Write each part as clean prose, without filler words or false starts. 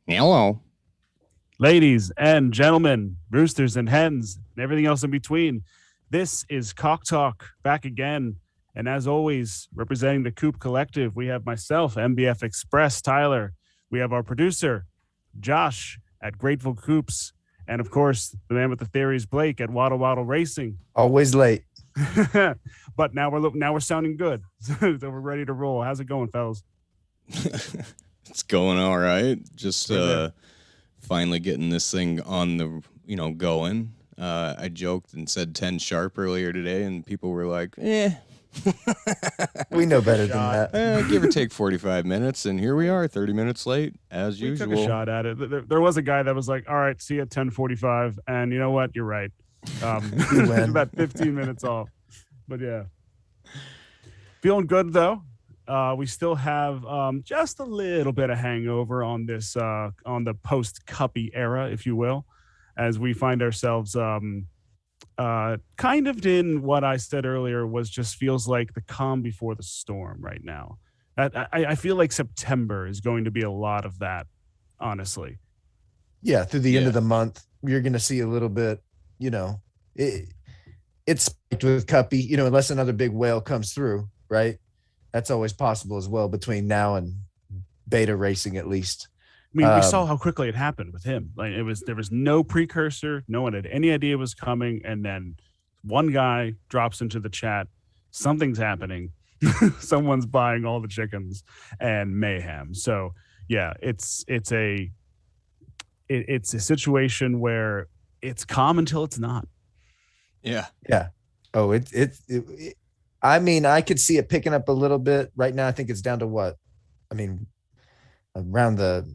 Hello. Ladies and gentlemen, roosters and hens, and everything else in between. This is Cock Talk back again. And as always, representing the Coop Collective, we have myself, MBF Express, Tyler. We have our producer, Josh at Grateful Coops. And of course, the man with the theories, Blake at Waddle Waddle Racing. Always late. But now we're sounding good. So we're ready to roll. How's it going, fellas? It's going all right. Just finally getting this thing on the, going. I joked and said 10 sharp earlier today, and people were like, We know better than that. Give or take 45 minutes, and here we are, 30 minutes late, as we usual. Took a shot at it. There was a guy that was like, all right, see you at 10:45, and you know what? You're right. About 15 minutes off. But yeah. Feeling good, though. We still have just a little bit of hangover on this, on the post-Cuppy era, if you will, as we find ourselves kind of in what I said earlier was just feels like the calm before the storm right now. I feel like September is going to be a lot of that, honestly. Yeah, through the end of the month, you're going to see a little bit, it's spiked with Cuppy, unless another big whale comes through, right? That's always possible as well between now and beta racing, at least. I mean, we saw how quickly it happened with him. Like there was no precursor. No one had any idea it was coming. And then one guy drops into the chat. Something's happening. Someone's buying all the chickens and mayhem. So yeah, it's a situation where it's calm until it's not. Yeah. Yeah. Oh, I mean, I could see it picking up a little bit right now. I think it's down to what? I mean, around the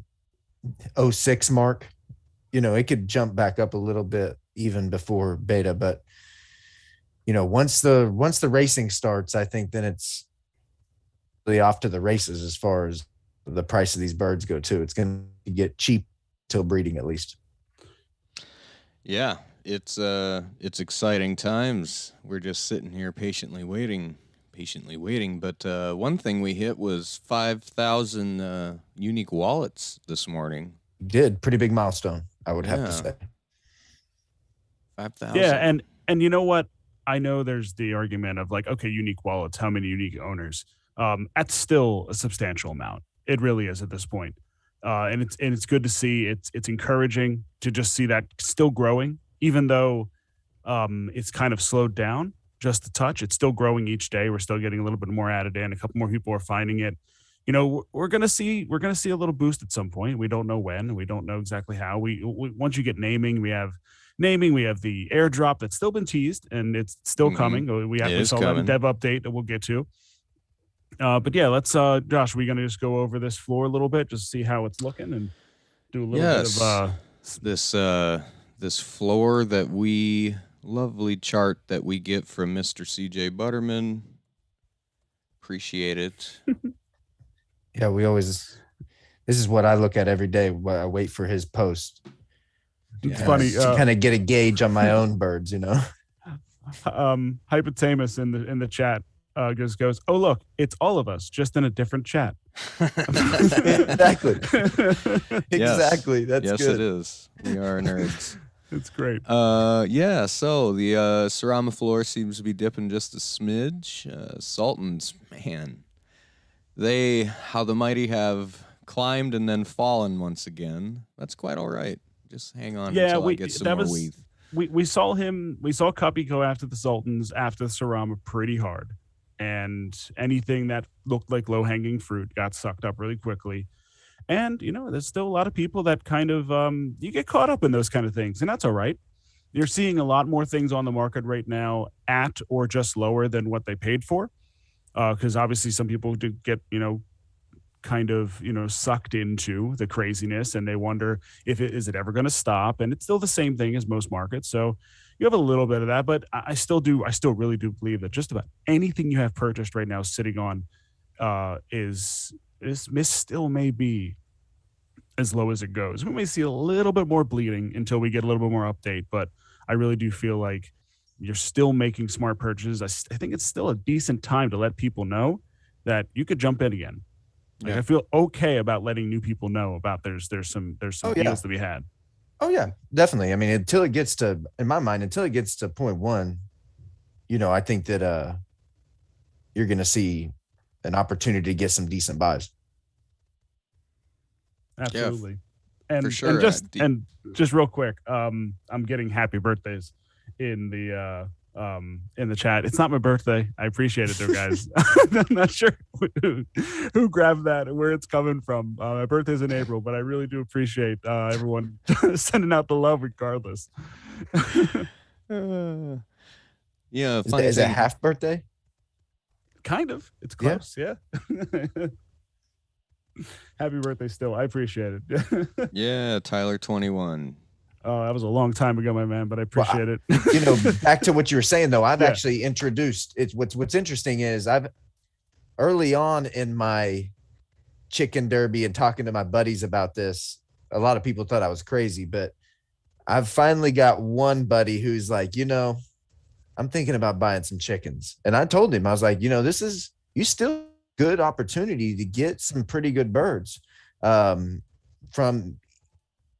06 mark, it could jump back up a little bit even before beta. But, once the racing starts, I think then it's really off to the races as far as the price of these birds go too. It's going to get cheap till breeding at least. Yeah. It's exciting times. We're just sitting here patiently waiting. But one thing we hit was 5,000 unique wallets this morning. Did pretty big milestone, I would have to say. 5,000. Yeah, and you know what? I know there's the argument of like, okay, unique wallets, how many unique owners? That's still a substantial amount. It really is at this point. And it's good to see. It's encouraging to just see that still growing. Even though it's kind of slowed down just a touch, it's still growing each day. We're still getting a little bit more added in. A couple more people are finding it. We're gonna see a little boost at some point. We don't know when. We don't know exactly how. We once you get naming, we have the airdrop that's still been teased and it's still coming. We saw that in dev update that we'll get to. But yeah, let's Josh, we're gonna just go over this floor a little bit, just see how it's looking and do a little bit of this floor lovely chart that we get from Mr. CJButterman. Appreciate it. Yeah, this is what I look at every day. I wait for his post. It's funny to kind of get a gauge on my own birds, Hypotamus in the chat just goes, oh look, it's all of us, just in a different chat. Exactly. Exactly. That's yes, good. It is. We are nerds. It's great. So the Sarama floor seems to be dipping just a smidge. Sultans, man, how the mighty have climbed and then fallen once again. That's quite all right. Just hang on until I get some more weave. We saw Cuppy go after the Sultans after Sarama pretty hard. And anything that looked like low-hanging fruit got sucked up really quickly. And, there's still a lot of people that kind of, you get caught up in those kind of things, and that's all right. You're seeing a lot more things on the market right now at or just lower than what they paid for. Because obviously some people do get, kind of, sucked into the craziness and they wonder is it ever going to stop? And it's still the same thing as most markets. So you have a little bit of that, but I still really do believe that just about anything you have purchased right now sitting on still may be as low as it goes. We may see a little bit more bleeding until we get a little bit more update, but I really do feel like you're still making smart purchases. I think it's still a decent time to let people know that you could jump in again. Like I feel okay about letting new people know about there's some deals to be had. Oh yeah, definitely. I mean, until it gets to, in my mind, until it gets to 0.1, I think that you're going to see an opportunity to get some decent buys. Absolutely. Yeah, and for sure. And just real quick, I'm getting happy birthdays in the chat. It's not my birthday. I appreciate it though, guys. I'm not sure who grabbed that and where it's coming from. My birthday's in April, but I really do appreciate everyone sending out the love regardless. Yeah, is it half birthday? Kind of. It's close. Yeah. Happy birthday still. I appreciate it. Yeah, Tyler 21. Oh, that was a long time ago, my man, but I appreciate it. Back to what you were saying though, I've actually introduced it. What's interesting is I've early on in my chicken derby and talking to my buddies about this, a lot of people thought I was crazy, but I've finally got one buddy who's like, I'm thinking about buying some chickens. And I told him, I was like, you still good opportunity to get some pretty good birds from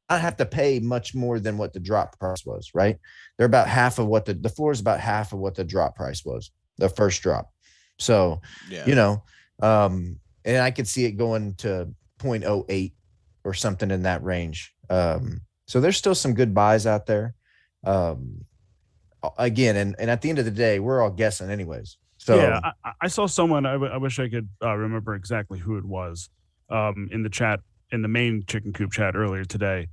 I have to pay much more than what the drop price was, right? They're about half of what the floor is about half of what the drop price was, the first drop. So, and I could see it going to 0.08 or something in that range. So there's still some good buys out there. Again, and at the end of the day, we're all guessing anyways. So yeah, I saw someone, I wish I could remember exactly who it was in the chat, in the main Chicken Coop chat earlier today,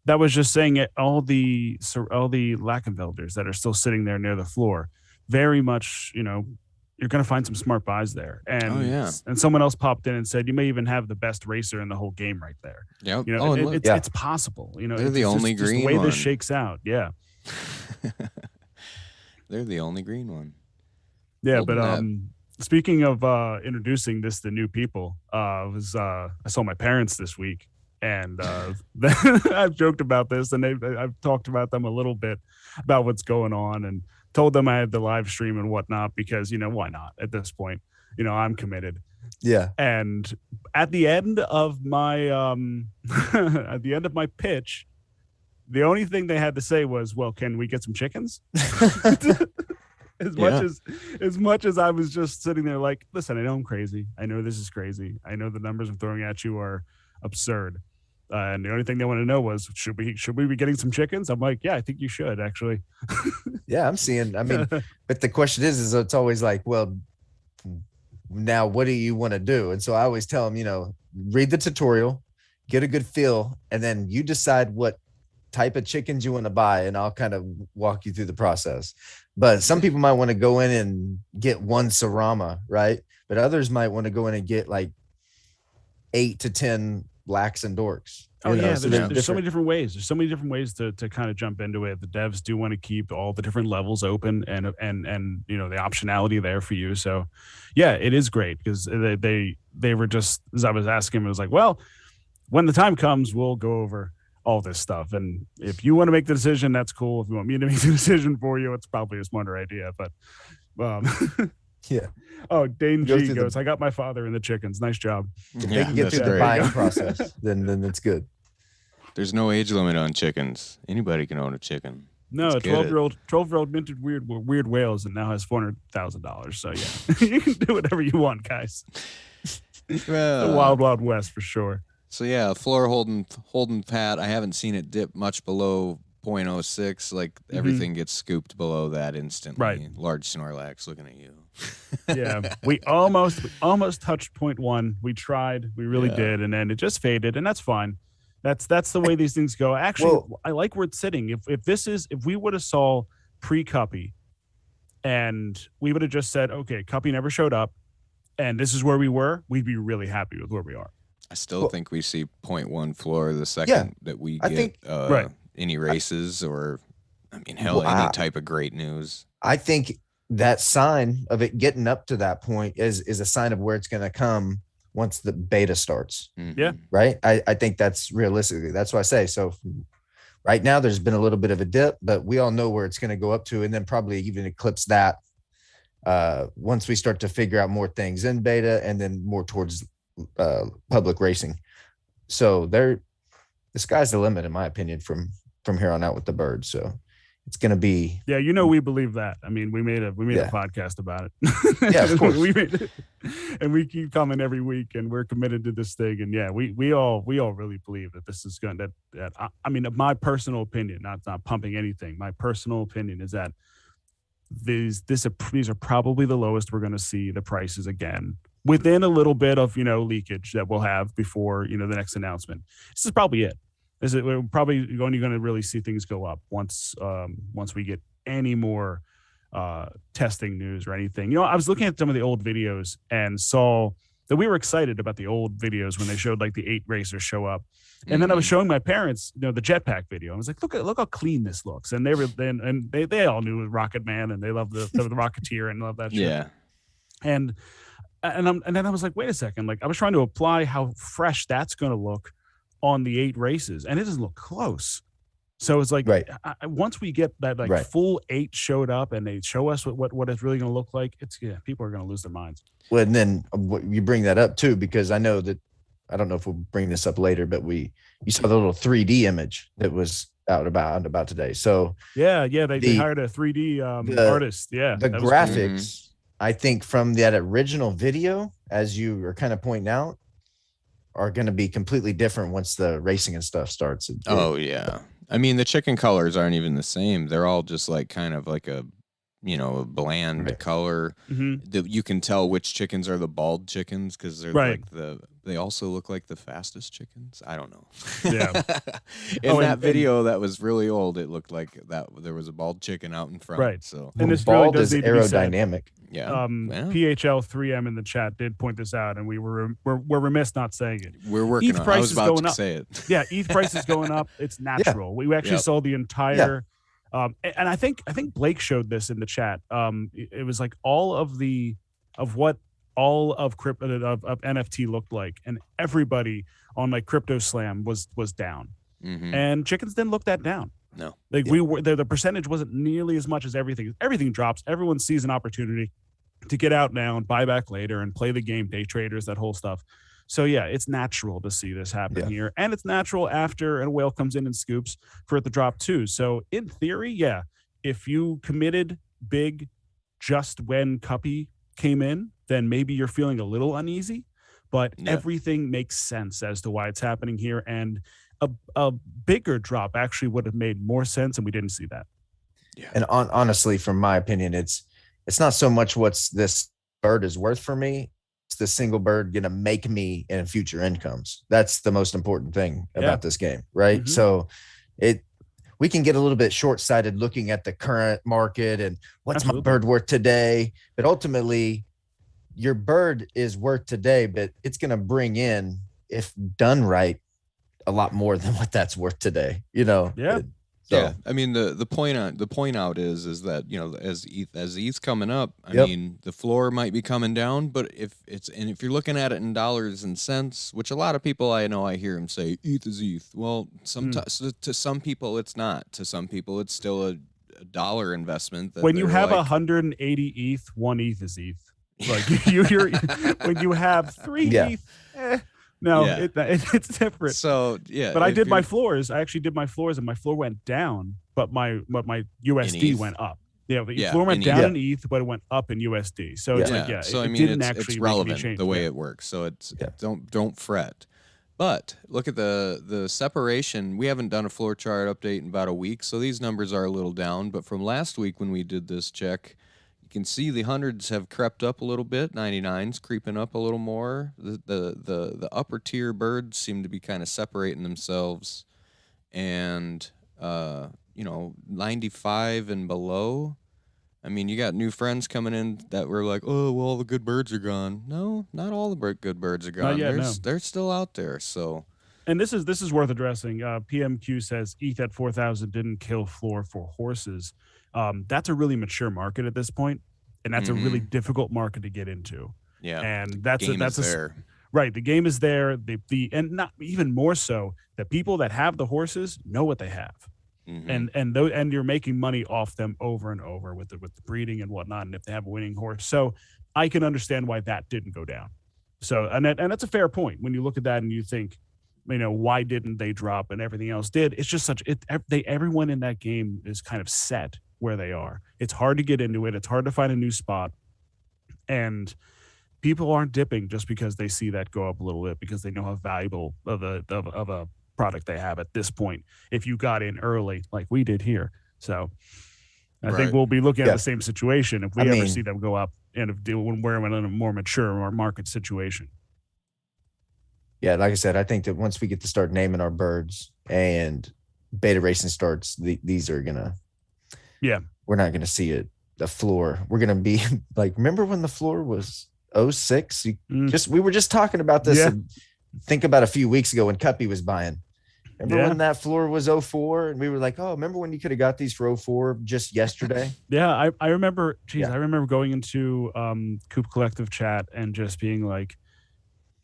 that was just saying it, all the Lackenfelders that are still sitting there near the floor, very much, you're going to find some smart buys there. And and someone else popped in and said, you may even have the best racer in the whole game right there. Yep. It's possible. They're the only green the way one. this shakes out. Yeah. They're the only green one. Yeah, but speaking of introducing this to new people, I saw my parents this week, and I've joked about this, and I've talked about them a little bit about what's going on, and told them I had the live stream and whatnot because why not at this point? I'm committed. Yeah. And at the end of my pitch, the only thing they had to say was, "Well, can we get some chickens?" As much as I was just sitting there like, listen, I know I'm crazy. I know this is crazy. I know the numbers I'm throwing at you are absurd. And the only thing they want to know was, should we be getting some chickens? I'm like, yeah, I think you should actually. Yeah, I'm seeing. But the question is it's always like, well, now what do you want to do? And so I always tell them, read the tutorial, get a good feel, and then you decide what type of chickens you want to buy, and I'll kind of walk you through the process. But some people might want to go in and get one Sarama, right? But others might want to go in and get like 8 to 10 blacks and dorks. There's so many different ways. There's so many different ways to kind of jump into it. The devs do want to keep all the different levels open and the optionality there for you. So yeah, it is great because they were just, as I was asking, it was like, well, when the time comes, we'll go over all this stuff. And if you want to make the decision, that's cool. If you want me to make the decision for you, it's probably a smarter idea. But yeah. Oh, Dane G goes, I got my father in the chickens. Nice job. If they can get through the buying process, then it's good. There's no age limit on chickens. Anybody can own a chicken. No, a 12-year-old minted weird whales and now has $400,000. So yeah, you can do whatever you want, guys. The wild, wild west for sure. So yeah, floor holding pat. I haven't seen it dip much below 0.06. Like everything gets scooped below that instantly. Right. Large Snorlax looking at you. Yeah, we almost touched 0.1. We tried, we really did, and then it just faded, and that's fine. That's the way these things go. Actually, I like where it's sitting. If we would have saw pre-Cuppy, and we would have just said, okay, Cuppy never showed up, and this is where we were, we'd be really happy with where we are. I still think we see 0.1 floor the second that we get any races or, any type of great news. I think that sign of it getting up to that point is a sign of where it's going to come once the beta starts. Mm-hmm. Yeah. Right. I think that's realistically, that's what I say. So right now there's been a little bit of a dip, but we all know where it's going to go up to, and then probably even eclipse that once we start to figure out more things in beta and then more towards public racing. So the sky's the limit, in my opinion, from here on out with the birds. So it's going to be. Yeah, we believe that. I mean, we made a podcast about it. Yeah, of course. we made it, and we keep coming every week, and we're committed to this thing. And yeah, we all really believe that this is going to. I mean, my personal opinion, not pumping anything. My personal opinion is that these are probably the lowest we're going to see the prices again, within a little bit of leakage that we'll have before the next announcement. This is probably it. We're probably only going to really see things go up once we get any more testing news or anything. I was looking at some of the old videos and saw that we were excited about the old videos when they showed like the 8 racers show up. And then I was showing my parents, the jetpack video. I was like, look how clean this looks. And they all knew Rocket Man, and they love the Rocketeer and love that shit. Yeah. And then I was like, wait a second. Like, I was trying to apply how fresh that's going to look on the 8 races, and it doesn't look close. So it's like, right. Once we get that full 8 showed up and they show us what it's really going to look like, people are going to lose their minds. Well, and then you bring that up too, because I know that, I don't know if we'll bring this up later, but you saw the little 3D image that was out about today. So they hired a 3D artist. Yeah, the graphics, I think, from that original video, as you were kind of pointing out, are going to be completely different once the racing and stuff starts. Yeah. I mean, the chicken colors aren't even the same. They're all just like kind of like a bland color. That you can tell which chickens are the bald chickens because they're like they also look like the fastest chickens. I don't know. Yeah. In that video that was really old, it looked like that there was a bald chicken out in front. Right. So and this bald really does is aerodynamic. Yeah. PHL 3M in the chat did point this out, and we're remiss not saying it. We're working on it. I was about to say it. Yeah, ETH price is going up. It's natural. Yeah. We actually saw the entire and I think Blake showed this in the chat. It was like all of crypto of NFT looked like, and everybody on like Crypto Slam was down, and chickens didn't look that down. No, like we were the percentage wasn't nearly as much as everything. Everything drops. Everyone sees an opportunity to get out now and buy back later and play the game. Day traders, that whole stuff. So yeah, it's natural to see this happen here, and it's natural after a whale comes in and scoops for it to drop too. So in theory, if you committed big just when Cuppy came in, then maybe you're feeling a little uneasy, but everything makes sense as to why it's happening here, and a bigger drop actually would have made more sense, and we didn't see that. Yeah, and honestly, from my opinion, it's not so much what's this bird is worth for me. It's the single bird going to make me in future incomes. That's the most important thing about this game, right? So we can get a little bit short-sighted looking at the current market and what's my bird worth today, but ultimately your bird is worth today, but it's going to bring in, if done right, a lot more than what that's worth today. So, I mean, the point out is that as ETH's coming up, I mean, the floor might be coming down, but if you're looking at it in dollars and cents, which a lot of people I hear them say ETH is ETH. Well, sometimes to some people it's not. To some people it's still a dollar investment. When you have 180 ETH, 1 ETH is ETH. Like you're when you have 3 ETH. No, it's different. So but I did my floors. I actually did my floors, and my floor went down, but my USD went up. Yeah, the floor went down in ETH, but it went up in USD. So it's so it I mean, didn't actually it's relevant change the way it works. So it's don't fret. But look at the separation. We haven't done a floor chart update in about a week, so these numbers are a little down. But from last week when we did this check, you can see the hundreds have crept up a little bit. 99's creeping up a little more. The upper tier birds seem to be kind of separating themselves, and 95 and below. I mean, you got new friends coming in that were like, "Oh, well, all the good birds are gone." No, not all the good birds are gone. They're still out there. So, and this is worth addressing. PMQ says ETH at 4,000 didn't kill floor for horses. That's a really mature market at this point, and that's a really difficult market to get into. Yeah, and that's there. Right. The game is there. And not even more so, the people that have the horses know what they have, and you're making money off them over and over with the breeding and whatnot. And if they have a winning horse, so I can understand why that didn't go down. So, and that's a fair point when you look at that and you think, why didn't they drop and everything else did? It's just everyone in that game is kind of set where they are. It's hard to get into it. It's hard to find a new spot. And people aren't dipping just because they see that go up a little bit, because they know how valuable of a product they have at this point, if you got in early like we did here. So I think we'll be looking at the same situation if we ever see them go up, and when we're in a more mature or market situation. Yeah, like I said, I think that once we get to start naming our birds and beta racing starts, these are gonna, we're not gonna see it. The floor, we're gonna be like, remember when the floor was 06? We were just talking about this. Think about a few weeks ago when Cuppy was buying. Remember when that floor was 04, and we were like, oh, remember when you could have got these for 04 just yesterday? Yeah, I remember. I remember going into Coop Collective chat and just being like,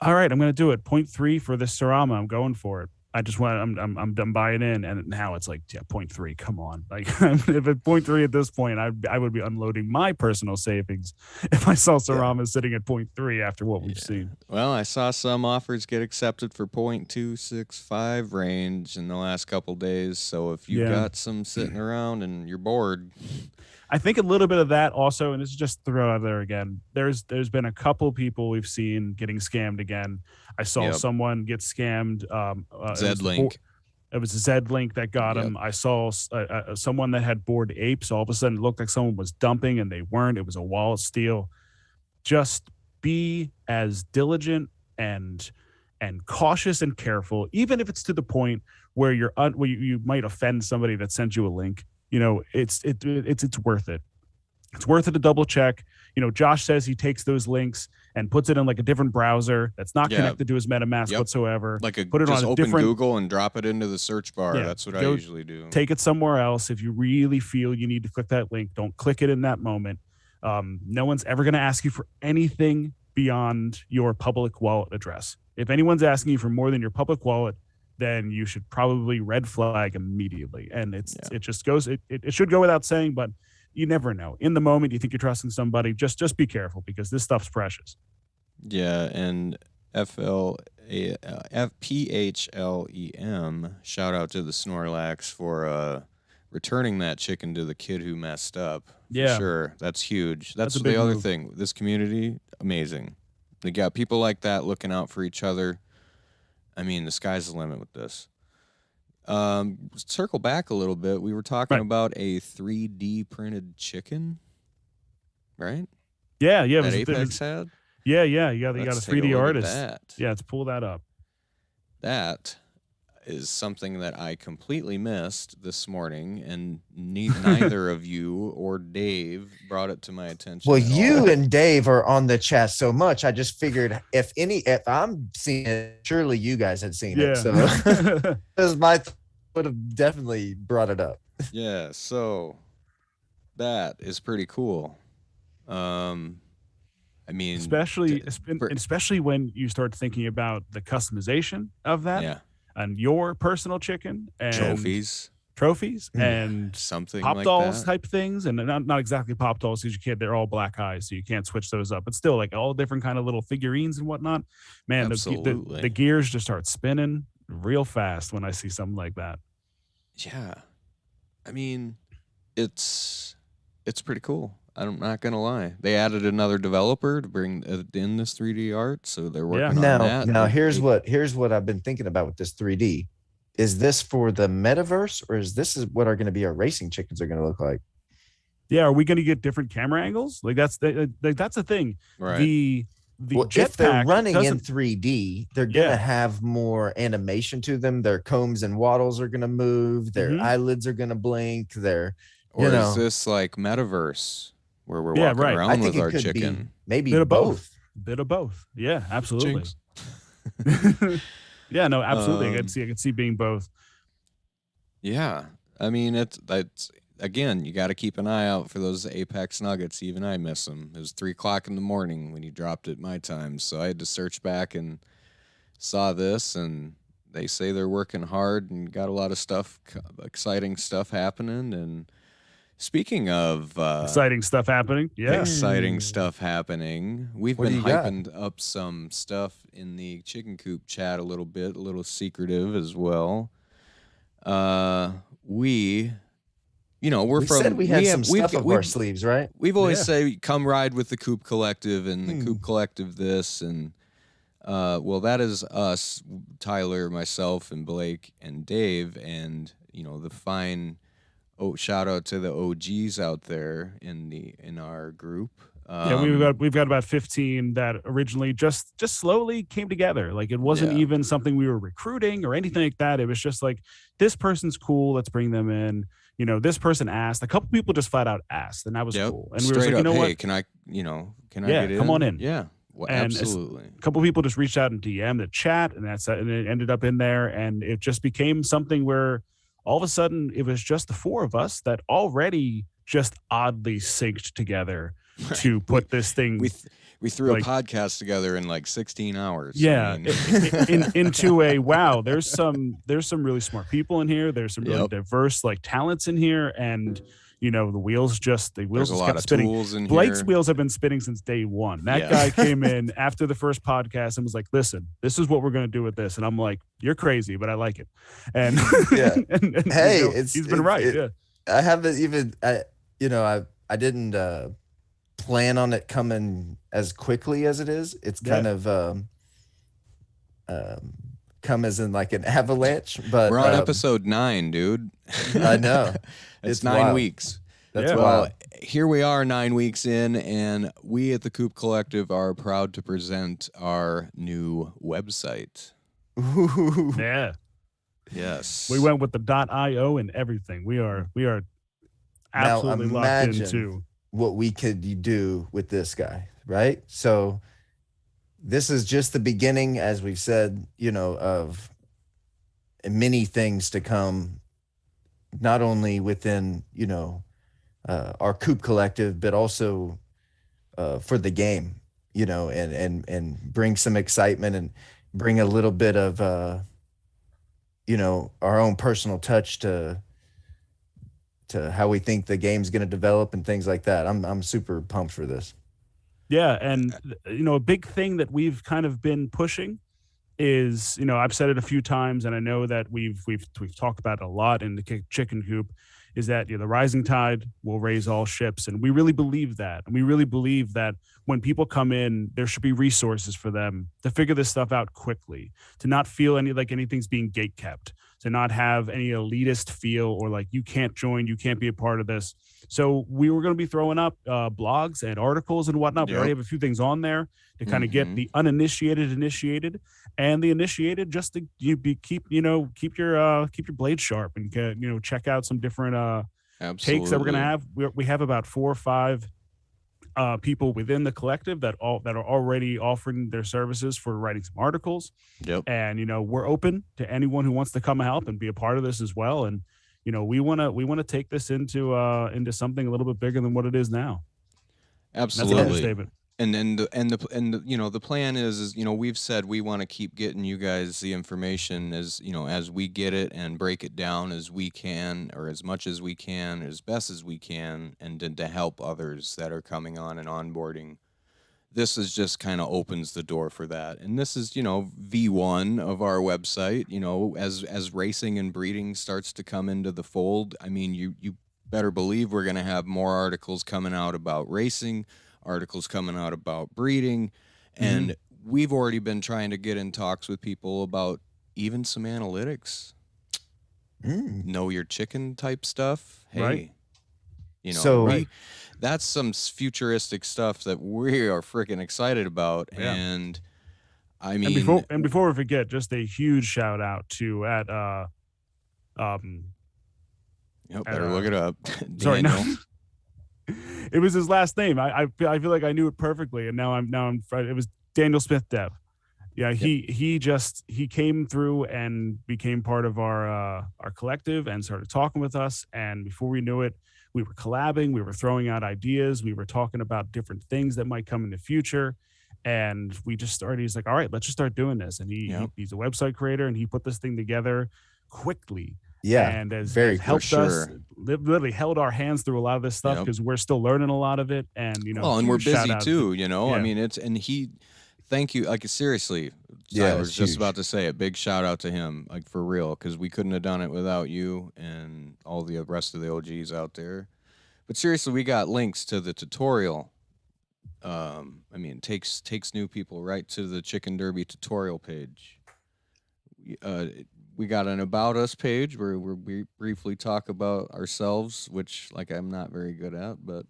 all right, I'm going to do it. 0.3 for this Sarama. I'm going for it. I just want. I'm done buying in, and now it's like 0.3. Come on, like if at 0.3 at this point, I would be unloading my personal savings if I saw Sarama sitting at 0.3 after what we've seen. Well, I saw some offers get accepted for 0.265 range in the last couple days. So if you got some sitting around and you're bored, I think a little bit of that also, and this is just throw out there again. There's been a couple people we've seen getting scammed again. I saw someone get scammed. Zlink. It was Zlink that got him. I saw someone that had Bored Apes. All of a sudden, it looked like someone was dumping, and they weren't. It was a wallet steal. Just be as diligent and cautious and careful, even if it's to the point where you might offend somebody that sent you a link. It's worth it. It's worth it to double check. Josh says he takes those links and puts it in like a different browser that's not connected to his MetaMask whatsoever. Put it on a different Google and drop it into the search bar. That's what I usually do. Take it somewhere else. If you really feel you need to click that link, don't click it in that moment. No one's ever going to ask you for anything beyond your public wallet address. If anyone's asking you for more than your public wallet, then you should probably red flag immediately. And it just goes, it should go without saying, but you never know. In the moment, you think you're trusting somebody, just be careful, because this stuff's precious. Yeah, and FPHLEM, shout out to the Snorlax for returning that chicken to the kid who messed up. Yeah. For sure. That's huge. That's the other thing. This community, amazing. They got people like that looking out for each other. I mean, the sky's the limit with this. Circle back a little bit. We were talking about a 3D printed chicken, right? Yeah. That Apex had? Yeah. You got a 3D artist. Yeah, let's pull that up. That is something that I completely missed this morning, and neither of you or Dave brought it to my attention. Well, you and Dave are on the chat so much, I just figured if I'm seeing it, surely you guys had seen it. So because would have definitely brought it up. Yeah, so that is pretty cool. I mean, especially when you start thinking about the customization of that, and your personal chicken and trophies, and something pop like dolls that. Type things, and not exactly pop dolls because you can't. They're all black eyes, so you can't switch those up. But still, like all different kind of little figurines and whatnot. Man, the gears just start spinning real fast when I see something like that. Yeah, I mean, it's pretty cool. I'm not gonna lie. They added another developer to bring in this 3D art, so they're working on that. Now here's what I've been thinking about with this 3D. Is this for the metaverse, or is what are going to be our racing chickens are going to look like? Yeah, are we going to get different camera angles? Like that's the thing. Right. If they're running in 3D, they're going to have more animation to them. Their combs and wattles are going to move. Their eyelids are going to blink. Is this like metaverse where we're walking around with our chicken? Maybe bit of both. Yeah, absolutely. Yeah, no, absolutely. I could see being both. Yeah, I mean it's again, you got to keep an eye out for those Apex nuggets. Even I miss them. It was 3:00 in the morning when you dropped it my time, so I had to search back and saw this. And they say they're working hard and got a lot of stuff, exciting stuff happening. And Speaking of Exciting stuff happening. Yeah. exciting stuff happening, we've What do been you got? hyping up some stuff in the Chicken Coop chat a little bit, a little secretive as well. We, we're We from said we had some we've stuff up our sleeves, right? we've always Yeah. say come ride with the Coop Collective and the Coop Collective this and well that is us, Tyler, myself, and Blake and Dave, and the fine. Oh, shout out to the OGs out there in our group. Yeah, we've got about 15 that originally just slowly came together. Like it wasn't Yeah. even something we were recruiting or anything like that. It was just like, this person's cool, let's bring them in. This person asked. A couple people just flat out asked, and that was Yep. cool. And we were Straight like, up, hey, what? can I Yeah, get in? come on in. Yeah, well, And absolutely. A couple people just reached out and DM the chat, and it ended up in there, and it just became something where all of a sudden it was just the four of us that already just oddly synced together to put this thing. We threw like- a podcast together in like 16 hours. Yeah, I mean, into a wow. There's some really smart people in here. There's some really Yep. diverse talents in here, and the wheels just there's a lot kept of spinning. tools in Blake's here. wheels have been spinning since day one. That Yeah. guy came in after the first podcast and was like, "Listen, this is what we're going to do with this." And I'm like, "You're crazy, but I like it." And Yeah. and, Hey, he's been right. Yeah. I haven't even I didn't plan on it coming as quickly as it is. It's kind of come as in like an avalanche, but We're on episode 9, dude. I know. It's It's 9 wild. weeks. That's Yeah. Well, wild. here we are 9 weeks in, and we at the Coop Collective are proud to present our new website. Ooh. Yeah. Yes. We went with the .io and everything. We are absolutely locked imagine- into. What we could do with this guy, right? So this is just the beginning, as we've said, of many things to come, not only within, our Coop Collective, but also for the game, and bring some excitement and bring a little bit of, our own personal touch to how we think the game's going to develop and things like that. I'm super pumped for this. Yeah, and a big thing that we've kind of been pushing is, I've said it a few times, and I know that we've talked about it a lot in the Chicken Coop, is that the rising tide will raise all ships, and we really believe that. And we really believe that when people come in, there should be resources for them to figure this stuff out quickly, to not feel anything's being gatekept, to not have any elitist feel or like you can't join, you can't be a part of this. So we were going to be throwing up blogs and articles and whatnot. We Yep. already have a few things on there to kind of get the uninitiated initiated, and the initiated just to keep your blade sharp and check out some different Absolutely. takes that we're going to have. We have about 4 or 5 people within the collective that are already offering their services for writing some articles. Yep. And we're open to anyone who wants to come help and be a part of this as well. And we want to take this into something a little bit bigger than what it is now. That's an Absolutely. understatement. And then the plan is we've said we want to keep getting you guys the information as we get it and break it down as we can, or as much as we can, as best as we can, and to help others that are coming on and onboarding. This is just kind of opens the door for that. And this is V1 of our website. As racing and breeding starts to come into the fold, I mean you better believe we're going to have more articles coming out about racing, articles coming out about breeding, and we've already been trying to get in talks with people about even some analytics. Know your chicken type stuff. Hey, Right. So- that's some futuristic stuff that we are freaking excited about. Yeah. And I mean, And before we forget, just a huge shout out to better look it up. sorry, Daniel. no. It was his last name. I feel like I knew it perfectly, and now I'm it was Daniel Smith Dev. Yeah, he came through and became part of our collective and started talking with us. And before we knew it, we were collabing, we were throwing out ideas, we were talking about different things that might come in the future. And we just started. He's like, "All right, let's just start doing this." And he's a website creator, and he put this thing together quickly. Yeah, and has very helped us, literally held our hands through a lot of this stuff, Yep. because we're still learning a lot of it. And Well, and we're huge shout busy out too, you know. I yeah. mean, thank you. Like, seriously, Yeah, Tyler's it's just huge. about to say it. Big shout out to him, like, for real, because we couldn't have done it without you and all the rest of the OGs out there. But seriously, we got links to the tutorial. I mean, it takes new people right to the Chicken Derby tutorial page. We got an About Us page where we briefly talk about ourselves, which, like, I'm not very good at, but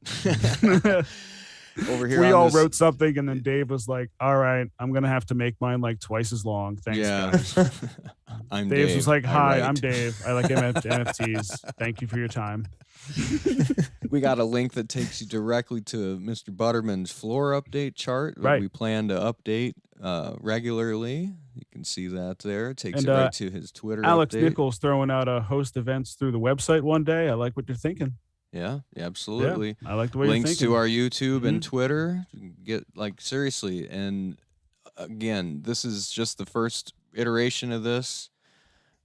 over here We on all this, wrote something, and then Dave was like, all right, I'm gonna have to make mine like twice as long. Thanks, guys. I'm Dave's Dave. was like, I hi, write. I'm Dave. I like NFTs. Thank you for your time. We got a link that takes you directly to Mr. Butterman's floor update chart that Right. we plan to update regularly. You can see that there. It takes And, it right to his Twitter Alex update. Nichols throwing out a host events through the website one day. I like what you're thinking. Yeah, absolutely. Yeah, I like the way Links you're thinking. to our YouTube and Mhm. Twitter. Get, like, seriously. And again, this is just the first iteration of this.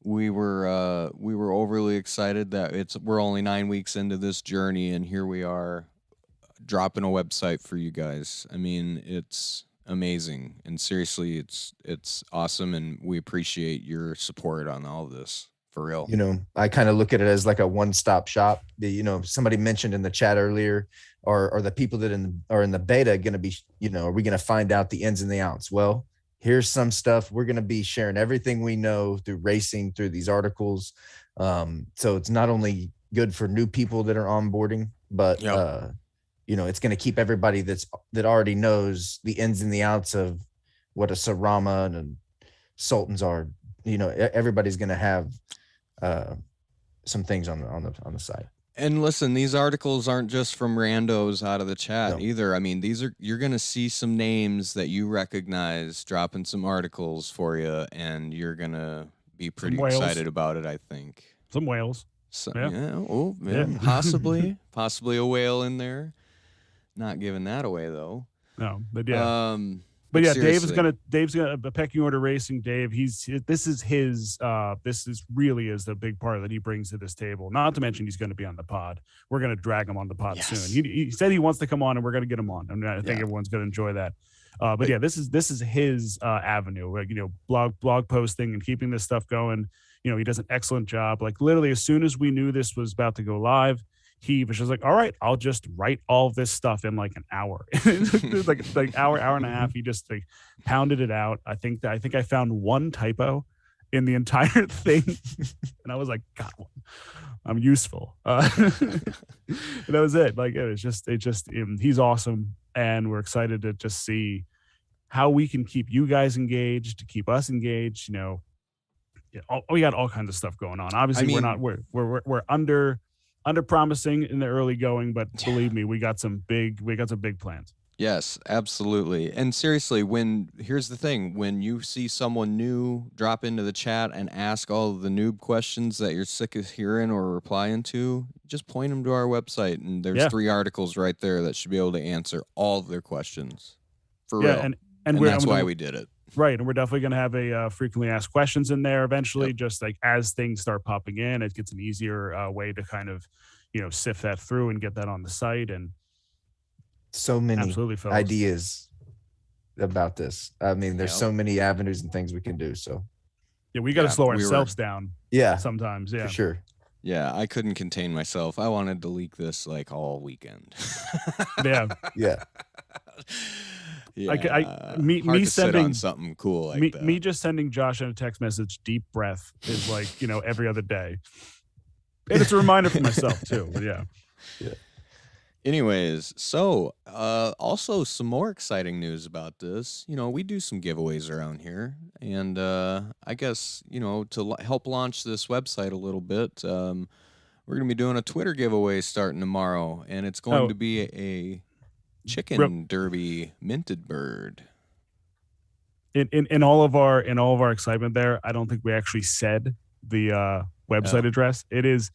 We were overly excited that we're only 9 weeks into this journey, and here we are dropping a website for you guys. I mean, it's amazing, and seriously, it's awesome, and we appreciate your support on all of this, for real. You know, I kind of look at it as like a one-stop shop. Somebody mentioned in the chat earlier, or the people that are in the beta going to be, are we going to find out the ins and the outs? Well, here's some stuff. We're going to be sharing everything we know through racing, through these articles. So it's not only good for new people that are onboarding, but it's going to keep everybody that already knows the ins and the outs of what a Sarama and Sultans are. Everybody's going to have some things on the site. And listen, these articles aren't just from randos out of the chat either. I mean, you're going to see some names that you recognize dropping some articles for you, and you're going to be pretty excited about it, I think. Some whales. So, possibly a whale in there. Not giving that away though. No, but yeah. But yeah, Dave's gonna pecking order racing. Dave, this is really is the big part that he brings to this table. Not to mention he's going to be on the pod. We're going to drag him on the pod soon. He said he wants to come on, and we're going to get him on. I mean, I think everyone's going to enjoy that. But yeah, this is his avenue. Like, blog posting and keeping this stuff going. He does an excellent job. Like, literally, as soon as we knew this was about to go live, he was just like, all right, I'll just write all this stuff in like an hour. like hour and a half. He just like pounded it out. I think I found one typo in the entire thing. And I was like, God, I'm useful. And that was it. Like, he's awesome. And we're excited to just see how we can keep you guys engaged, to keep us engaged. We got all kinds of stuff going on. Obviously, we're under promising in the early going, but believe me, we got some big plans. Yes, absolutely. And seriously, here's the thing, when you see someone new drop into the chat and ask all of the noob questions that you're sick of hearing or replying to, just point them to our website, and there's 3 articles right there that should be able to answer all of their questions. For real. And that's why we did it. Right, and we're definitely going to have a frequently asked questions in there eventually. Just like as things start popping in, it gets an easier way to kind of, sift that through and get that on the site. And so many ideas about this. I mean, there's so many avenues and things we can do. So yeah, we got to slow ourselves down. Yeah, sometimes. Yeah, for sure. Yeah, I couldn't contain myself. I wanted to leak this like all weekend. Yeah. Yeah, me sending on something cool like that. Me just sending Josh in a text message, deep breath, is like, every other day. And it's a reminder for myself too. But yeah. Anyways, so also some more exciting news about this. We do some giveaways around here, and I guess to help launch this website a little bit, we're gonna be doing a Twitter giveaway starting tomorrow, and it's going to be a Chicken Derby minted bird. In all of our excitement there, I don't think we actually said the website address. It is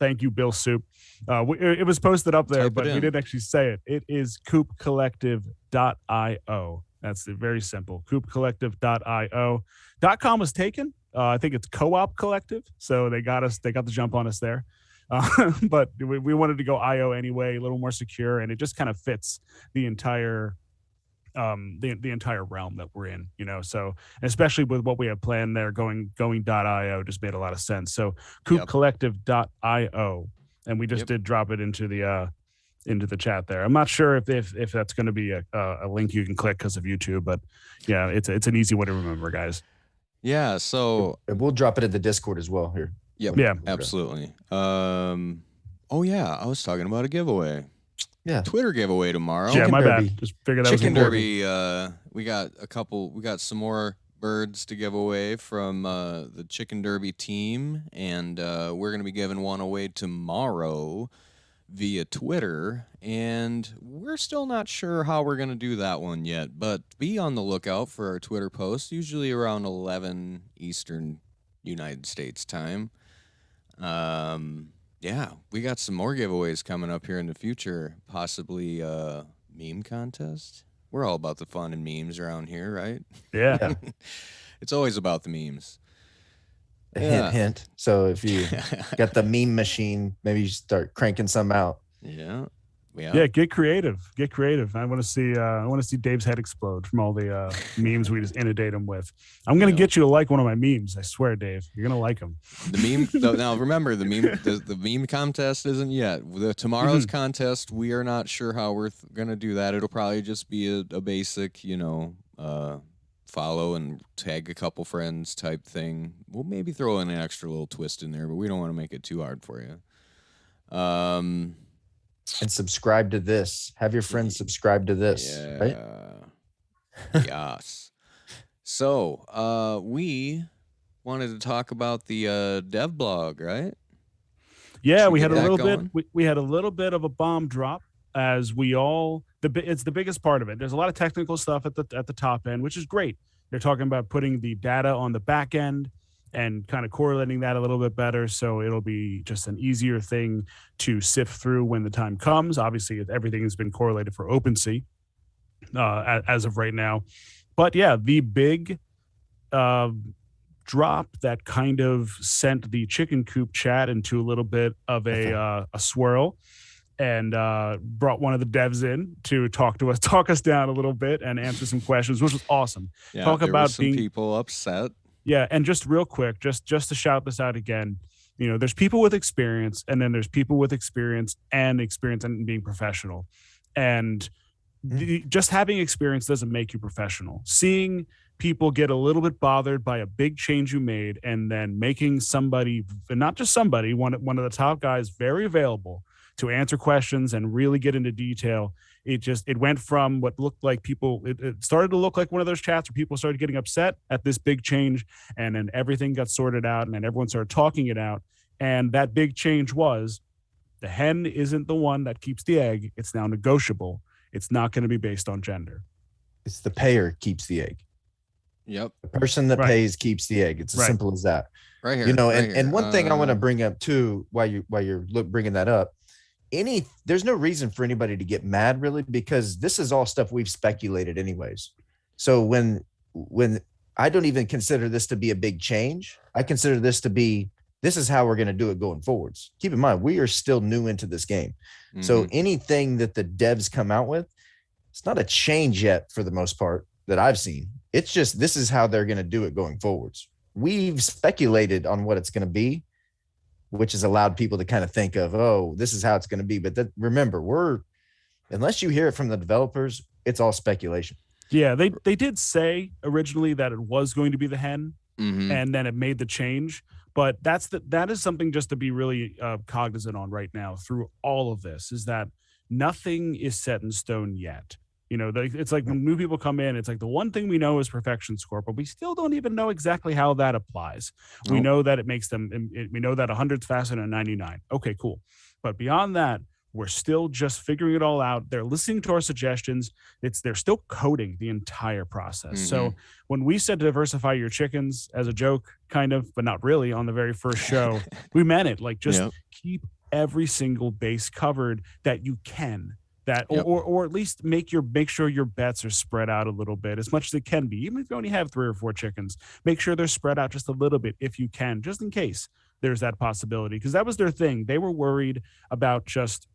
thank you, Bill Soup. It was posted up there, but we didn't actually say it. It is coopcollective.io. That's very simple. coopcollective.io. .com was taken. I think it's Co-op Collective. So they got the jump on us there. But we wanted to go IO anyway, a little more secure, and it just kind of fits the entire the entire realm that we're in, so especially with what we have planned there, going .io just made a lot of sense. So coopcollective.io, and we just did drop it into the chat there. I'm not sure if that's going to be a link you can click because of YouTube, but yeah, it's an easy way to remember, guys. Yeah, so we'll drop it in the Discord as well here. Yep, yeah, absolutely. Oh yeah, I was talking about a giveaway. Yeah, Twitter giveaway tomorrow. Yeah, my bad. Just figured that Chicken was Derby. We got some more birds to give away from the Chicken Derby team, and we're gonna be giving one away tomorrow via Twitter, and we're still not sure how we're gonna do that one yet. But be on the lookout for our Twitter post, usually around 11 Eastern United States time. Yeah, we got some more giveaways coming up here in the future, possibly meme contest. We're all about the fun and memes around here, right? Yeah. It's always about the memes. Hint. So if you got the meme machine, maybe you start cranking some out. Yeah. Get creative. I want to see Dave's head explode from all the memes we just inundate him with. I'm gonna get you to like one of my memes. I swear, Dave, you're gonna like them. The meme. Now remember, the meme contest isn't yet. Tomorrow's contest, we are not sure how we're gonna do that. It'll probably just be a basic, follow and tag a couple friends type thing. We'll maybe throw in an extra little twist in there, but we don't want to make it too hard for you. And subscribe to this. Have your friends subscribe to this. Yeah. Right? Yes. So we wanted to talk about the dev blog, right? Yeah, we had a little bit. We had a little bit of a bomb drop, as we all. It's the biggest part of it. There's a lot of technical stuff at the top end, which is great. They're talking about putting the data on the back end and kind of correlating that a little bit better, so it'll be just an easier thing to sift through when the time comes. Obviously, everything has been correlated for OpenSea as of right now. But yeah, the big drop that kind of sent the Chicken Coop chat into a little bit of a swirl, and brought one of the devs in to talk us down a little bit and answer some questions, which was awesome. Yeah, talk there about were some people upset. Yeah, and just real quick, just to shout this out again, there's people with experience, and then there's people with experience and being professional. And just having experience doesn't make you professional. Seeing people get a little bit bothered by a big change you made, and then making somebody, and not just somebody, one of the top guys, very available to answer questions and really get into detail. It went from what looked like it started to look like one of those chats where people started getting upset at this big change, and then everything got sorted out, and then everyone started talking it out. And that big change was the hen isn't the one that keeps the egg. It's now negotiable. It's not going to be based on gender. It's the payer keeps the egg. Yep. The person that pays keeps the egg. It's as simple as that. Right here. And one thing I want to bring up too, while you're bringing that up, there's no reason for anybody to get mad, really, because this is all stuff we've speculated anyways. So when I don't even consider this to be a big change, I consider this is how we're going to do it going forwards. Keep in mind, we are still new into this game. Mm-hmm. So anything that the devs come out with, it's not a change yet for the most part that I've seen. It's just, this is how they're going to do it going forwards. We've speculated on what it's going to be, which has allowed people to kind of think of, oh, this is how it's going to be. But remember, unless you hear it from the developers, it's all speculation. Yeah, they did say originally that it was going to be the hen, and then it made the change. But that is something just to be really cognizant on right now through all of this, is that nothing is set in stone yet. It's like when new people come in, it's like the one thing we know is perfection score, but we still don't even know exactly how that applies. Nope. We know that it makes them, we know that 100's faster than 99. Okay, cool. But beyond that, we're still just figuring it all out. They're listening to our suggestions. They're still coding the entire process. So when we said diversify your chickens as a joke, kind of, but not really, on the very first show, we meant it. Like, just keep every single base covered that you can. that, or at least make sure your bets are spread out a little bit as much as it can be. Even if you only have 3 or 4 chickens, make sure they're spread out just a little bit if you can, just in case there's that possibility. Because that was their thing. They were worried about just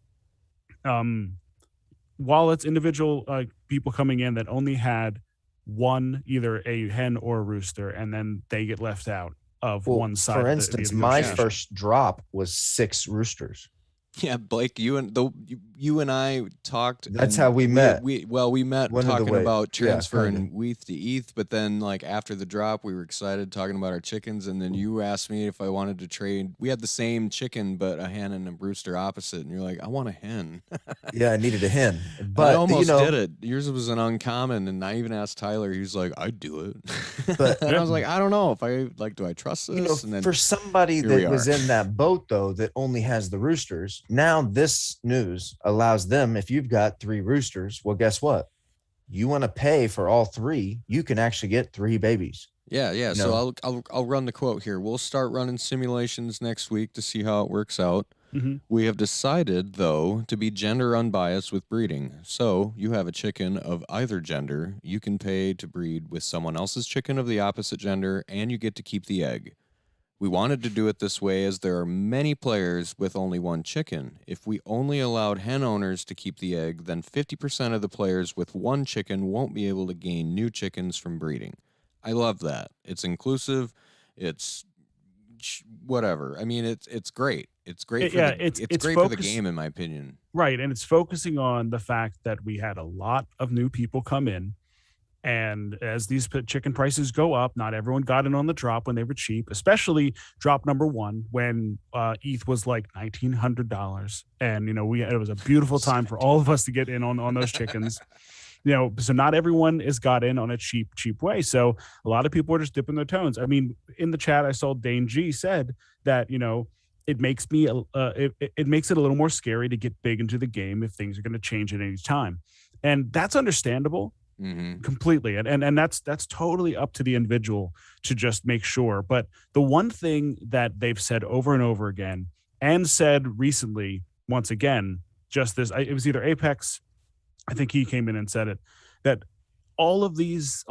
wallets, individual people coming in that only had one, either a hen or a rooster, and then they get left out of one side. For instance, my first drop was 6 roosters. Yeah, Blake, you and I talked. That's how we met. We met talking about transferring WETH to ETH, but then like after the drop, we were excited talking about our chickens, and then you asked me if I wanted to trade. We had the same chicken, but a hen and a rooster opposite, and you're like, I want a hen. Yeah, I needed a hen, but I almost did it. Yours was an uncommon, and I even asked Tyler. He was like, I'd do it, but and I was like, I don't know if I like. Do I trust this? And then for somebody that was in that boat though, that only has the roosters. Now this news allows them, if you've got 3 roosters, well, guess what? You want to pay for all 3, you can actually get 3 babies. Yeah. So I'll run the quote here. We'll start running simulations next week to see how it works out. Mm-hmm. We have decided, though, to be gender unbiased with breeding. So you have a chicken of either gender, you can pay to breed with someone else's chicken of the opposite gender, and you get to keep the egg. We wanted to do it this way as there are many players with only one chicken. If we only allowed hen owners to keep the egg, then 50% of the players with one chicken won't be able to gain new chickens from breeding. I love that. It's inclusive. It's whatever. I mean, it's great. It's great. It's great for the game, in my opinion. Right, and it's focusing on the fact that we had a lot of new people come in. And as these chicken prices go up, not everyone got in on the drop when they were cheap, especially drop number 1 when ETH was like $1,900. And, it was a beautiful time for all of us to get in on those chickens. So not everyone is got in on a cheap way. So a lot of people are just dipping their toes. I mean, in the chat, I saw Dane G said that, it makes me it makes it a little more scary to get big into the game if things are going to change at any time. And that's understandable. Mm-hmm. Completely. And that's totally up to the individual to just make sure. But the one thing that they've said over and over again and said recently, once again, just this, it was either Apex, I think he came in and said it, that all of these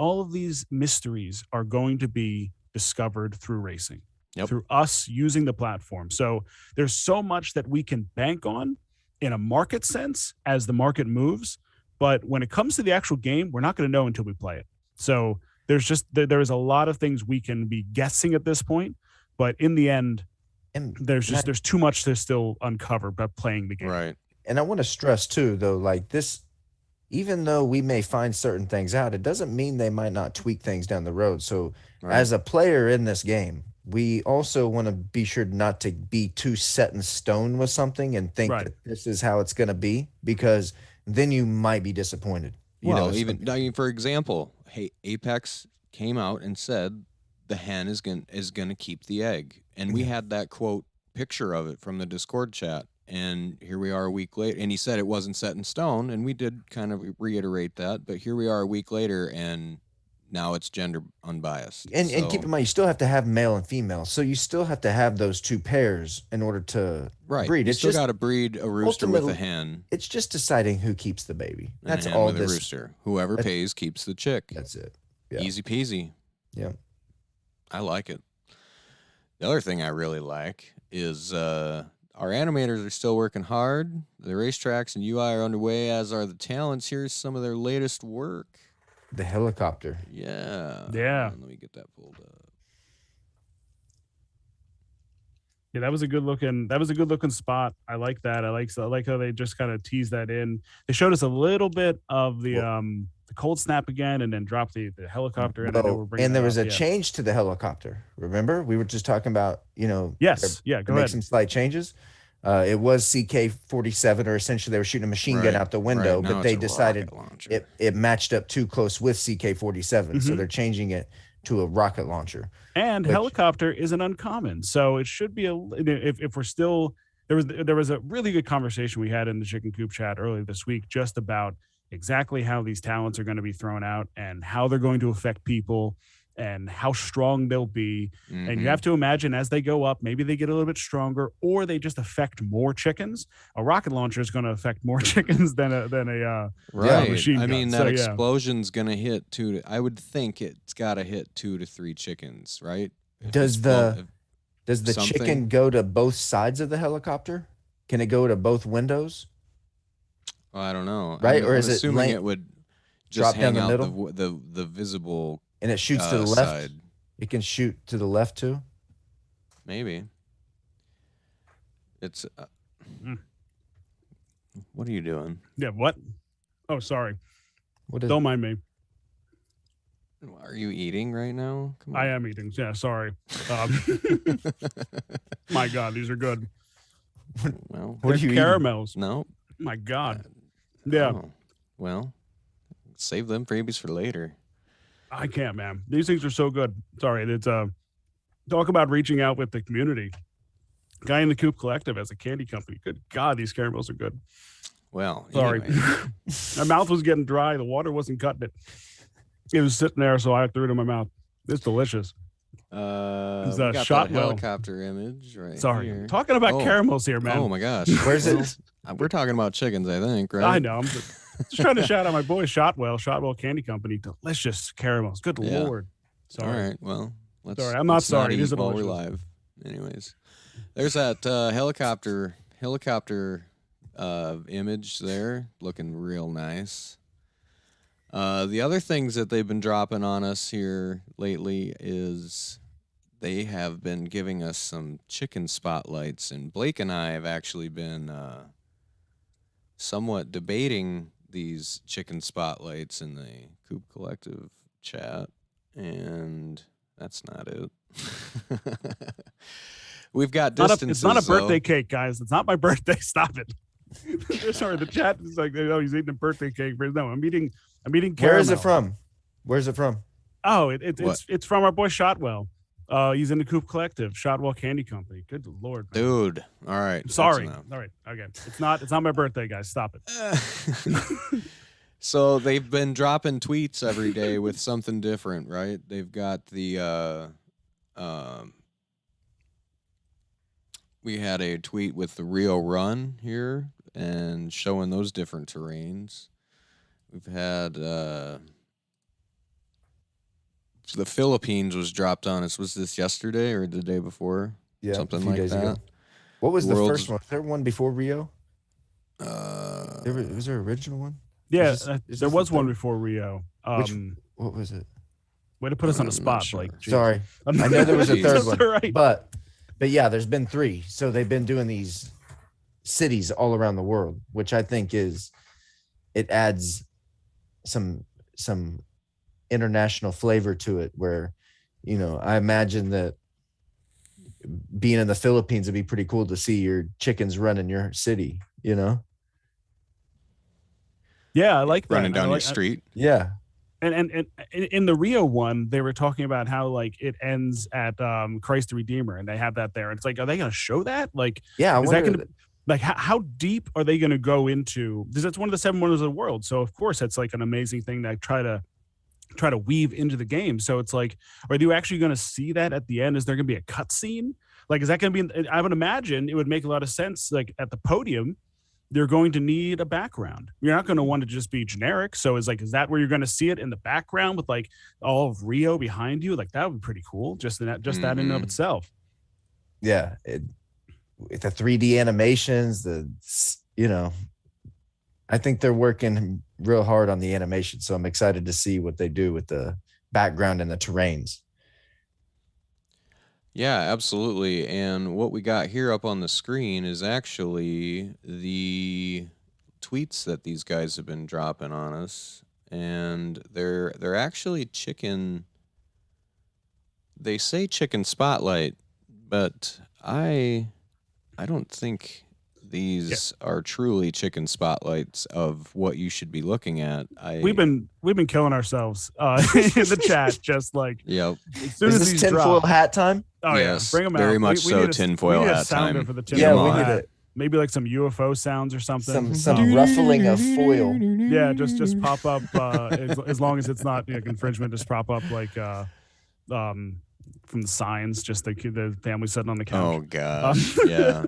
mysteries are going to be discovered through racing, through us using the platform. So there's so much that we can bank on in a market sense as the market moves. But when it comes to the actual game, we're not going to know until we play it. So there is a lot of things we can be guessing at this point, but in the end, there's too much to still uncover by playing the game. Right. And I want to stress too, though, like this, even though we may find certain things out, it doesn't mean they might not tweak things down the road. So as a player in this game, we also want to be sure not to be too set in stone with something and think that this is how it's going to be, because then you might be disappointed. For example, hey, Apex came out and said the hen is going to keep the egg, and we had that quote picture of it from the Discord chat, and here we are a week later, and he said it wasn't set in stone, and we did kind of reiterate that, but here we are a week later, and now it's gender unbiased. And keep in mind, you still have to have male and female. So you still have to have those 2 pairs in order to breed. You still got to breed a rooster with a hen. It's just deciding who keeps the baby. That's and all with a rooster. Whoever pays keeps the chick. That's it. Yeah. Easy peasy. Yeah. I like it. The other thing I really like is our animators are still working hard. The racetracks and UI are underway, as are the talents. Here's some of their latest work. The helicopter. Yeah. Let me get that pulled up. Yeah, that was a good looking spot. I like that. I like how they just kind of teased that in. They showed us a little bit of the cold snap again, and then dropped the helicopter in. And there was a change to the helicopter. Remember, we were just talking about, Yes. Yeah. Go make ahead. some slight changes. It was CK-47, or essentially they were shooting a machine gun out the window, but they decided it matched up too close with CK-47, so they're changing it to a rocket launcher. And helicopter is an uncommon, so it should be if we're still there was a really good conversation we had in the Chicken Coop chat earlier this week just about exactly how these talents are going to be thrown out and how they're going to affect people. and how strong they'll be. And Mhm. you have to imagine as they go up, maybe they get a little bit stronger, or they just affect more chickens. A rocket launcher is going to affect more chickens than a Right. machine I gun. mean, that So, yeah. explosion's gonna hit I would think it's gotta hit 2 to 3 chickens, right? If Does it's blow- the does the something- chicken go to both sides of the helicopter? Can it go to both windows? I don't know. Right, or I'm is it assuming it would drop just down hang the out middle? the visible And it shoots to the left? side. It can shoot to the left too? Maybe. It's. Mm. What are you doing? Yeah, what? Oh, sorry. What is Don't mind me. Are you eating right now? Come I on. am eating. Yeah, sorry. My God, these are good. Well, What are They're you eating? caramels. no. My God. Yeah, Oh, well, save them freebies for later. I can't, man. These things are so good. Sorry, it's talk about reaching out with the community. Guy in the Coop Collective has a candy company. Good God, these caramels are good. Well, Sorry. anyway. My mouth was getting dry. The water wasn't cutting it. It was sitting there, so I threw it in my mouth. It's delicious. We It's, got that Shotwell. helicopter image right Sorry. here. Talking about Oh. caramels here, man. Oh my gosh. Where's Well, it? We're talking about chickens, I think, right? I know. I'm just trying to shout out my boy Shotwell Candy Company. Delicious caramels. Good Yeah. Lord. Sorry. All right. Well, let's. Sorry, I'm not let's sorry. These eat are while we're delicious. live. Anyways, there's that helicopter image there, looking real nice. The other things that they've been dropping on us here lately is they have been giving us some chicken spotlights, and Blake and I have actually been somewhat debating these chicken spotlights in the Coop Collective chat, and that's not it. We've got distances. It's not a birthday though. cake, guys. It's not my birthday. Stop it. Sorry, the chat is like, oh, he's eating a birthday cake. No, I'm eating caramel. Where is it from? Where's it from? Oh, What? it's from our boy Shotwell. He's in the Coop Collective, Shotwell Candy Company. Good Lord, man. Dude. All right. that's Sorry. enough. All right. Okay. It's not my birthday, guys. Stop it. So they've been dropping tweets every day with something different, right? They've got the we had a tweet with the Rio Run here and showing those different terrains. We've had the Philippines was dropped on us. Was this yesterday or the day before? Yeah, Something a few like days that. ago. What was the World's- first one? Was there one before Rio? Uh, Was there an original one? Yeah, Is this there the was one third? before Rio. What was it? Way to put us on I'm a not spot, sure. Blake. Jeez. Sorry, I know there was a third That's one, all right. but yeah, there's been 3. So they've been doing these cities all around the world, which I think it adds some international flavor to it. Where, I imagine that being in the Philippines would be pretty cool to see your chickens run in your city. Yeah, I like that. running down I your like- street. Yeah, And in the Rio one, they were talking about how like it ends at Christ the Redeemer, and they have that there. It's like, are they going to show that? Like, yeah. I is that wonder. going to like how deep are they going to go into? Because it's one of the 7 wonders of the world. So of course, it's like an amazing thing to try to weave into the game. So it's like, are you actually going to see that at the end? Is there going to be a cut scene? Like, is that going to be? I would imagine it would make a lot of sense. Like at the podium, they're going to need a background. You're not going to want to just be generic. So is that where you're going to see it in the background with like all of Rio behind you? Like that would be pretty cool. Just that in and of Mhm. itself. Yeah, with the 3D animations, I think they're working real hard on the animation. So I'm excited to see what they do with the background and the terrains. Yeah, absolutely. And what we got here up on the screen is actually the tweets that these guys have been dropping on us, and they're actually chicken. They say chicken spotlight, but I don't think these are truly chicken spotlights of what you should be looking at. We've been killing ourselves in the chat, just like Yep. as soon Is as this these tinfoil drop. hat time? Oh Yes, yeah, bring them out. very much We so need a- tinfoil we need a hat sounder time. for the Yeah, tinfoil we hat. need it. Maybe like some UFO sounds or something. Some ruffling of foil. Yeah, just pop up as long as it's not infringement. Just pop up like from the signs, just the family sitting on the couch. Oh gosh, yeah.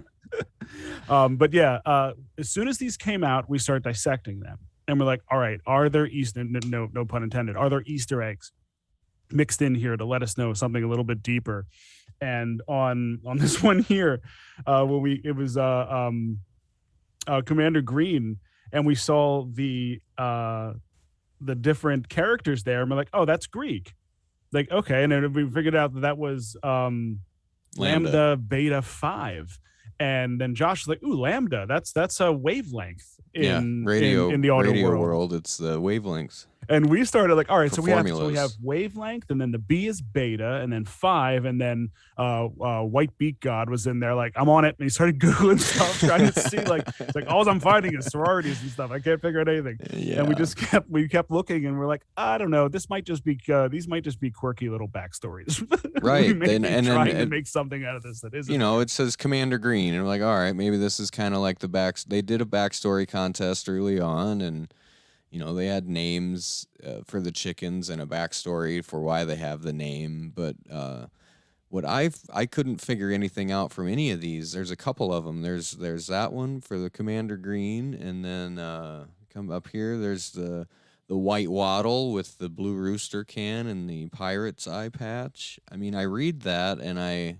But yeah, as soon as these came out, we start dissecting them, and we're like, all right, are there Easter? No pun intended. Are there Easter eggs mixed in here to let us know something a little bit deeper? And on this one here, it was Commander Green, and we saw the different characters there, and we're like, oh, that's Greek. Like, okay, and then we figured out that was Lambda Beta 5. And then Josh was like, ooh, Lambda, that's a wavelength in the audio world. It's the wavelengths. And we started like, all right, so we have formulas. wavelength, and then the B is beta, and then 5, and then White Beak God was in there like, I'm on it, and he started googling stuff, trying to see like, it's like all I'm finding is sororities and stuff. I can't figure out anything. Yeah. And we kept looking, and we're like, I don't know, these might just be quirky little backstories. Right. trying to make something out of this that isn't. It says Commander Green, and we're like, all right, maybe this is kind of like they did a backstory contest early on, and they had names for the chickens and a backstory for why they have the name. But what I couldn't figure anything out from any of these. There's a couple of them. There's that one for the Commander Green, and then come up here. There's the white wattle with the blue rooster can and the pirate's eye patch. I mean, I read that, and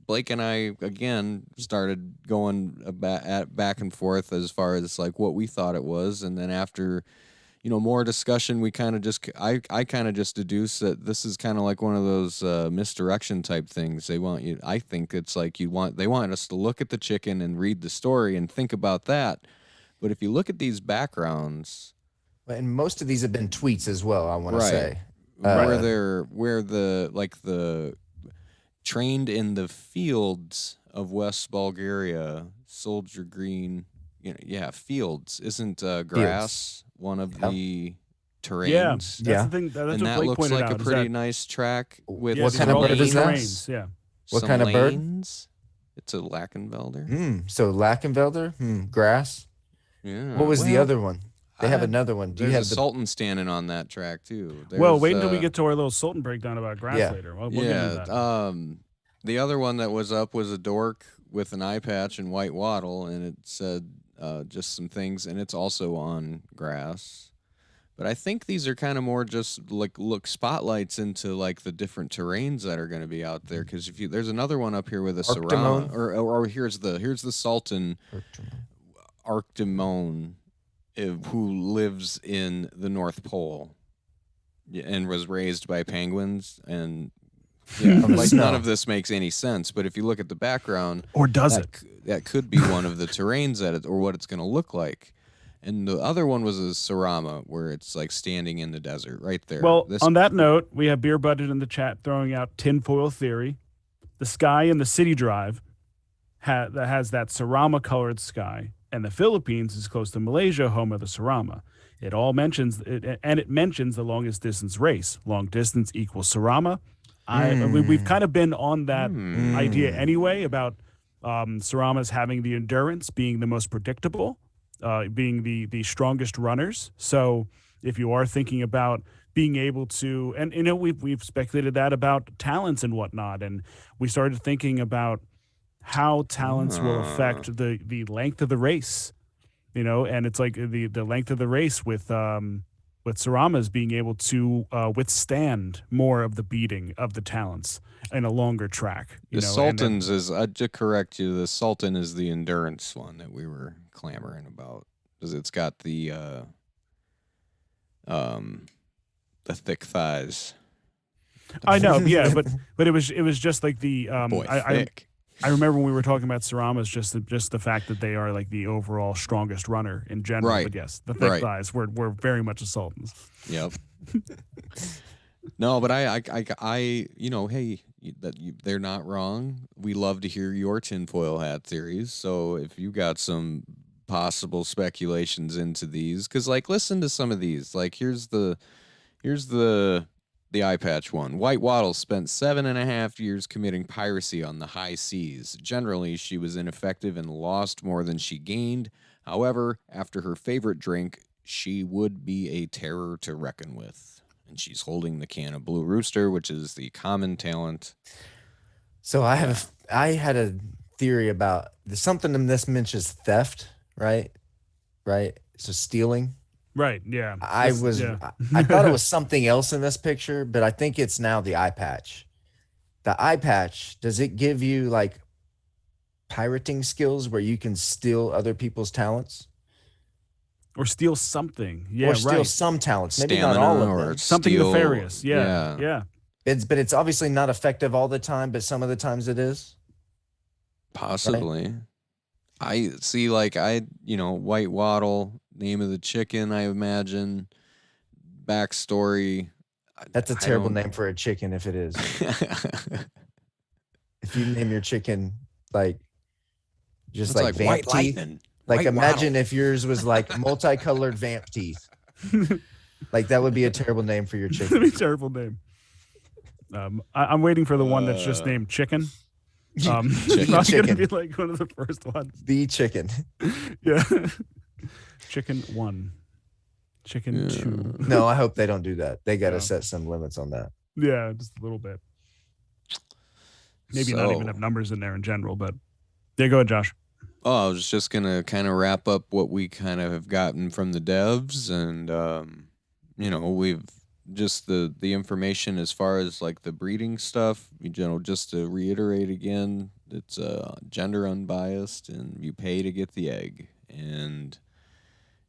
Blake and I again started going back and forth as far as like what we thought it was, and then after more discussion, we kind of just I kind of just deduced that this is kind of like one of those misdirection type things. They want you. I think it's like they want us to look at the chicken and read the story and think about that. But if you look at these backgrounds, and most of these have been tweets as well, I want to say, where the trained in the fields of West Bulgaria, Soldier Green, fields. Isn't grass one of the terrains? Yeah, that's the thing. That's and what that Blake looks pointed like out, a pretty nice track with what kind of bird is that? Yeah. What kind of bird? Lanes. It's a Lackenvelder. So Lackenvelder, grass. Yeah. What was the other one? They have another one. Do you have a Sultan standing on that track too? Wait until we get to our little Sultan breakdown about grass later. We'll get into that. The other one that was up was a dork with an eye patch and white wattle, and it said just some things, and it's also on grass. But I think these are kind of more just like spotlights into like the different terrains that are going to be out there. Because there's another one up here with a Sarama, or here's the Sultan Arctimone, who lives in the North Pole and was raised by penguins. And none of this makes any sense. But if you look at the background, or does that could be one of the terrains or what it's going to look like. And the other one was a Sarama, where it's like standing in the desert right there. Well, on that note, we have Beer Butted in the chat throwing out tinfoil theory. The sky in the city drive that has that Sarama colored sky, and the Philippines is close to Malaysia, home of the Sarama. It all mentions it mentions the longest distance race. Long distance equals Sarama. We've kind of been on that idea anyway about Saramas having the endurance, being the most predictable, being the strongest runners. So if you are thinking about being able to, and we've speculated that about talents and whatnot, and we started thinking about how talents will affect the length of the race, and it's like the length of the race with Saramas being able to withstand more of the beating of the talents in a longer track. The Sultans to correct you, the Sultan is the endurance one that we were clamoring about, because it's got the thick thighs. I know, yeah, but it was just like the thick. I remember when we were talking about Saramas, just the fact that they are like the overall strongest runner in general. Right. But yes, the thick thighs were very much a Sultans. Yep. No, but I hey, they're not wrong. We love to hear your tinfoil hat theories. So if you got some possible speculations into these, because like listen to some of these. Like here's the eye patch one. White Wattle spent 7.5 years committing piracy on the high seas. Generally, she was ineffective and lost more than she gained. However, after her favorite drink, she would be a terror to reckon with. and she's holding the can of Blue Rooster, which is the common talent. So I had a theory about something in this mentions theft, right? Right. So stealing. Right. Yeah. I thought it was something else in this picture, but I think it's now the eye patch. The eye patch, does it give you like pirating skills where you can steal other people's talents? Or steal something. Yeah. Or steal right. some talents. Maybe Stamina not all of or them. Something steal. nefarious. Yeah. Yeah. But it's obviously not effective all the time, but some of the times it is. Possibly. Right? I see, like, White Waddle, name of the chicken, I imagine. Backstory. That's a terrible name for a chicken if it is. If you name your chicken like just like vamp White teeth. Lightning. Like White imagine Waddle. if yours was like multicolored vamp teeth. Like that would be a terrible name for your chicken. That'd be a terrible name. I'm waiting for the one that's just named Chicken. It's not going to be like one of the first ones. The chicken. Yeah. Chicken 1. Chicken 2. No, I hope they don't do that. They got to set some limits on that. Yeah, just a little bit. Maybe not even have numbers in there in general, but yeah, go ahead, Josh. Oh, I was just going to kind of wrap up what we kind of have gotten from the devs, and, we've just the information as far as like the breeding stuff, just to reiterate again, it's gender unbiased and you pay to get the egg. And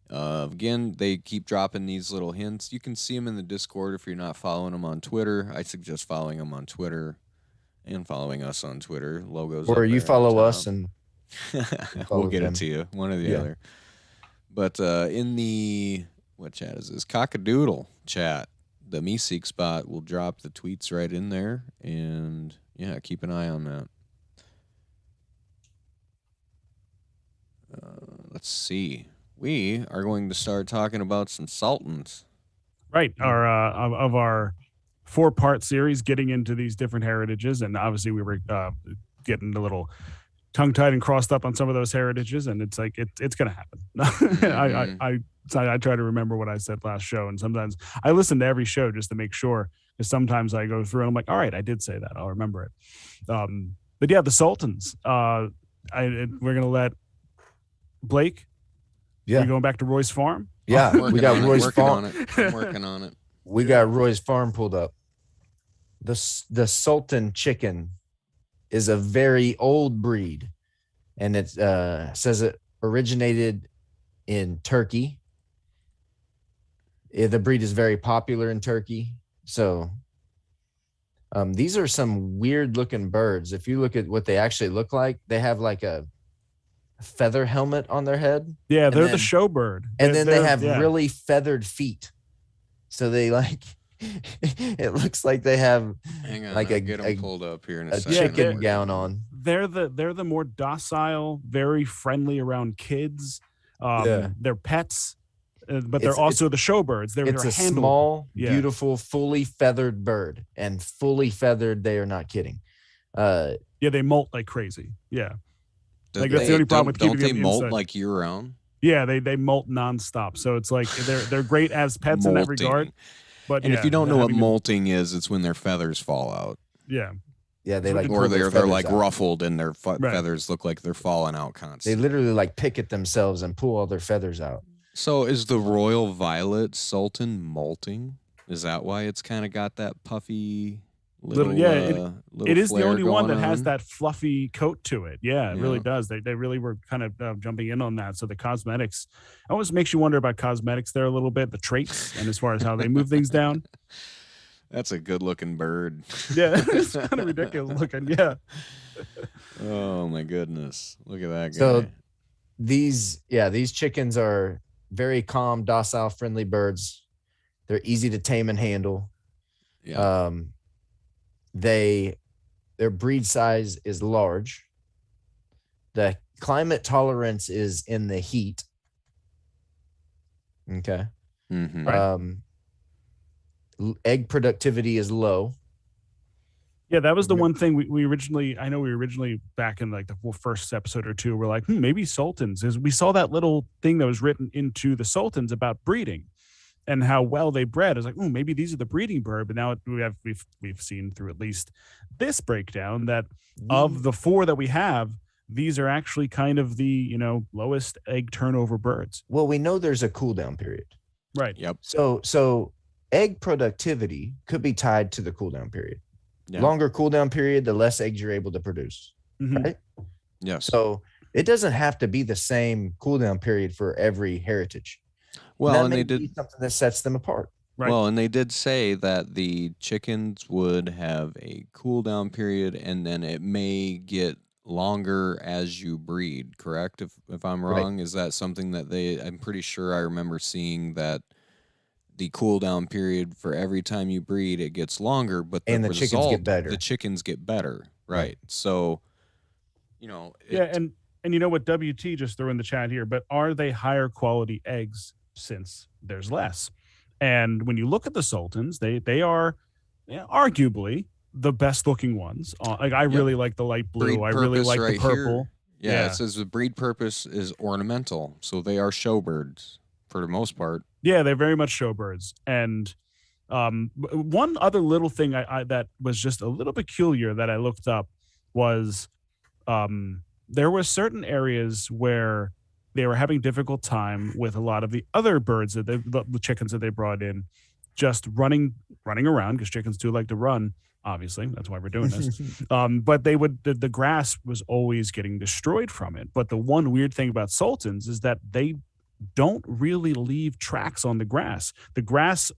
again, they keep dropping these little hints. You can see them in the Discord if you're not following them on Twitter. I suggest following them on Twitter and following us on Twitter. Logos. Or you follow us and we'll get it to you, one or the other. But in the, what chat is this? Cockadoodle chat. The MeSeek spot will drop the tweets right in there, and keep an eye on that. Let's see. We are going to start talking about some sultans. Right. Our of our 4-part series, getting into these different heritages, and obviously we were getting a little tongue-tied and crossed up on some of those heritages, and it's like it's going to happen. I try to remember what I said last show, and sometimes I listen to every show just to make sure, because sometimes I go through and I'm like, all right, I did say that. I'll remember it. But yeah, the Sultans. We're going to let Blake. Yeah. We're going back to Roy's farm. Yeah, we got Roy's farm. I'm working on it. We got Roy's farm pulled up. The Sultan chicken is a very old breed, and it says it originated in Turkey. The breed is very popular in Turkey. So these are some weird looking birds. If you look at what they actually look like, they have like a feather helmet on their head. Yeah, they're the show bird. And then they have really feathered feet. So they like, it looks like they have like get them pulled up here in a second. Chicken gown on. They're the more docile, very friendly around kids. They're pets, but they're also the showbirds. It's a small, beautiful, fully feathered bird, and fully feathered. They are not kidding. They molt like crazy. Yeah, like that's the only problem with keeping them inside. Don't they molt like year round? Yeah, they molt nonstop. So it's like they're great as pets in that regard. But if you don't know what molting is, it's when their feathers fall out. Yeah. Yeah, they like, or they're like ruffled and their feathers look like they're falling out constantly. They literally like pick at themselves and pull all their feathers out. So is the Royal Violet Sultan molting? Is that why it's kind of got that puffy little? It is the only one that has that fluffy coat to it. Yeah, it really does. They really were kind of jumping in on that. So the cosmetics always makes you wonder about cosmetics there a little bit, the traits, and as far as how they move things down. That's a good-looking bird. Yeah, it's kind of ridiculous looking. Yeah. Oh my goodness! Look at that guy. So these chickens are very calm, docile, friendly birds. They're easy to tame and handle. Yeah. Their breed size is large. The climate tolerance is in the heat. Okay. Mm-hmm. Egg productivity is low. Yeah, that was the one thing we originally back in like the first episode or two, we're like, maybe Sultans. We saw that little thing that was written into the Sultans about breeding. and how well they bred. It's like, oh, maybe these are the breeding bird. But now we've seen through at least this breakdown that of the 4 that we have, these are actually kind of the lowest egg turnover birds. Well, we know there's a cool down period. Right. Yep. So egg productivity could be tied to the cool down period. Yeah. Longer cool down period, the less eggs you're able to produce. Right? Yes. So it doesn't have to be the same cool down period for every heritage. Well, and may they be did something that sets them apart. Right. Well, and they did say that the chickens would have a cool down period, and then it may get longer as you breed. Correct? If I'm wrong, is that something that I'm pretty sure I remember seeing that the cool down period for every time you breed it gets longer, but the chickens get better. The chickens get better, right? So, and you know what WT just threw in the chat here, but are they higher quality eggs since there's less? And when you look at the Sultans, they are arguably the best looking ones. Like I really like the light blue. I really like the purple. It says the breed purpose is ornamental, so they are showbirds for the most part. Yeah, they're very much showbirds. And one other little thing I that was just a little peculiar that I looked up was there were certain areas where they were having difficult time with a lot of the other birds that the chickens that they brought in, just running around, because chickens do like to run. Obviously, that's why we're doing this. But the grass was always getting destroyed from it. But the one weird thing about Sultans is that they don't really leave tracks on the grass. The grass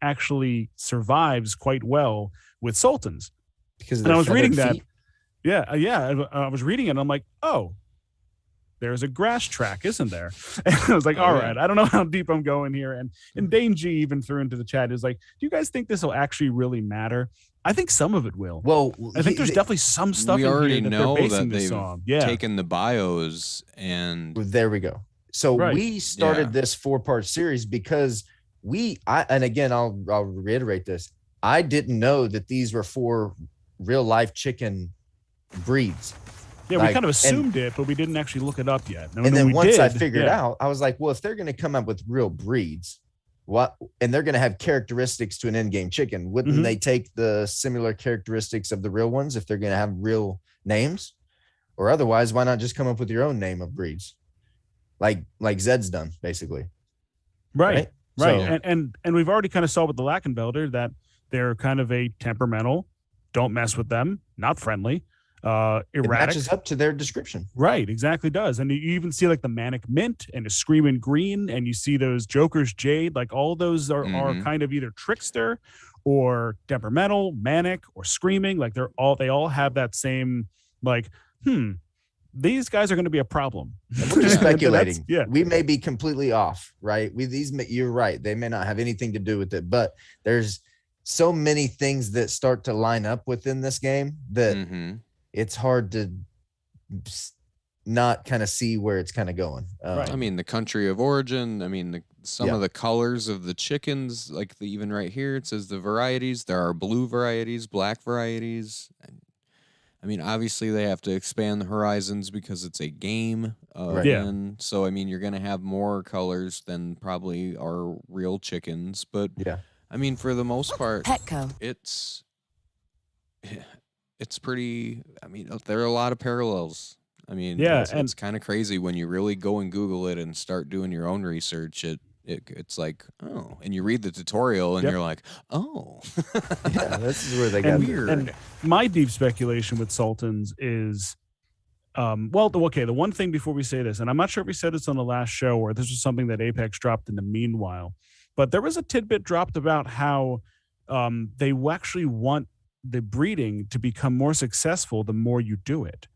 actually survives quite well with Sultans. Because I was reading that. feet. Yeah. I was reading it and I'm like, oh, there's a grass track, isn't there? And I was like, all right, I don't know how deep I'm going here. And Dane G even threw into the chat is like, do you guys think this will actually really matter? I think some of it will. Well, I think there's definitely some stuff we in already here that know they're basing that this they've on. Yeah. taken the bios and there we go. So we started this 4-part series because and again, I'll reiterate this. I didn't know that these were 4 real life chicken breeds. Yeah, we kind of assumed it, but we didn't actually look it up yet. And then once I figured out, I was like, well, if they're going to come up with real breeds, and they're going to have characteristics to an in-game chicken, wouldn't they take the similar characteristics of the real ones if they're going to have real names? Or otherwise, why not just come up with your own name of breeds? Like Zed's done, basically. Right. So, and we've already kind of saw with the Lackenbelder that they're kind of a temperamental, don't mess with them, not friendly, erratic. It matches up to their description. Right, exactly does. And you even see like the Manic Mint and a Screaming Green, and you see those Joker's Jade, like all those are kind of either trickster or temperamental, manic, or screaming. Like they all have that same like, these guys are going to be a problem. We're just speculating. Yeah. We may be completely off, right? You're right. They may not have anything to do with it, but there's so many things that start to line up within this game that it's hard to not kind of see where it's kind of going. I mean, the country of origin. I mean, some of the colors of the chickens, like even right here, it says the varieties. There are blue varieties, black varieties. I mean, obviously they have to expand the horizons because it's a game. So, I mean, you're going to have more colors than probably our real chickens. But, I mean, for the most part, Petco. It's pretty, I mean, there are a lot of parallels. I mean, it's kind of crazy when you really go and Google it and start doing your own research. It's like, oh, and you read the tutorial and you're like, oh. This is where they got weird. And my deep speculation with Sultans is, the one thing before we say this, and I'm not sure if we said this on the last show or this was something that Apex dropped in the meanwhile, but there was a tidbit dropped about how they actually want the breeding to become more successful the more you do it.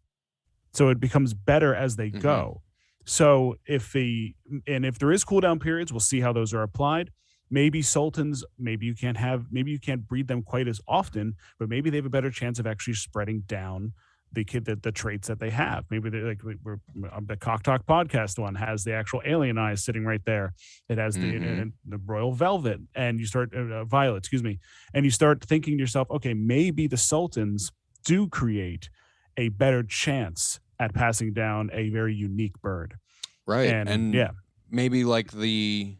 So it becomes better as they go. So if there is cooldown periods, we'll see how those are applied. Maybe Sultans, maybe you can't breed them quite as often, but maybe they have a better chance of actually spreading down the traits that they have. Maybe they're like the Cock Talk podcast one has the actual alien eyes sitting right there. It has the royal velvet, and you start violet, excuse me, and you start thinking to yourself, okay, maybe the Sultans do create a better chance at passing down a very unique bird. Right. And maybe like the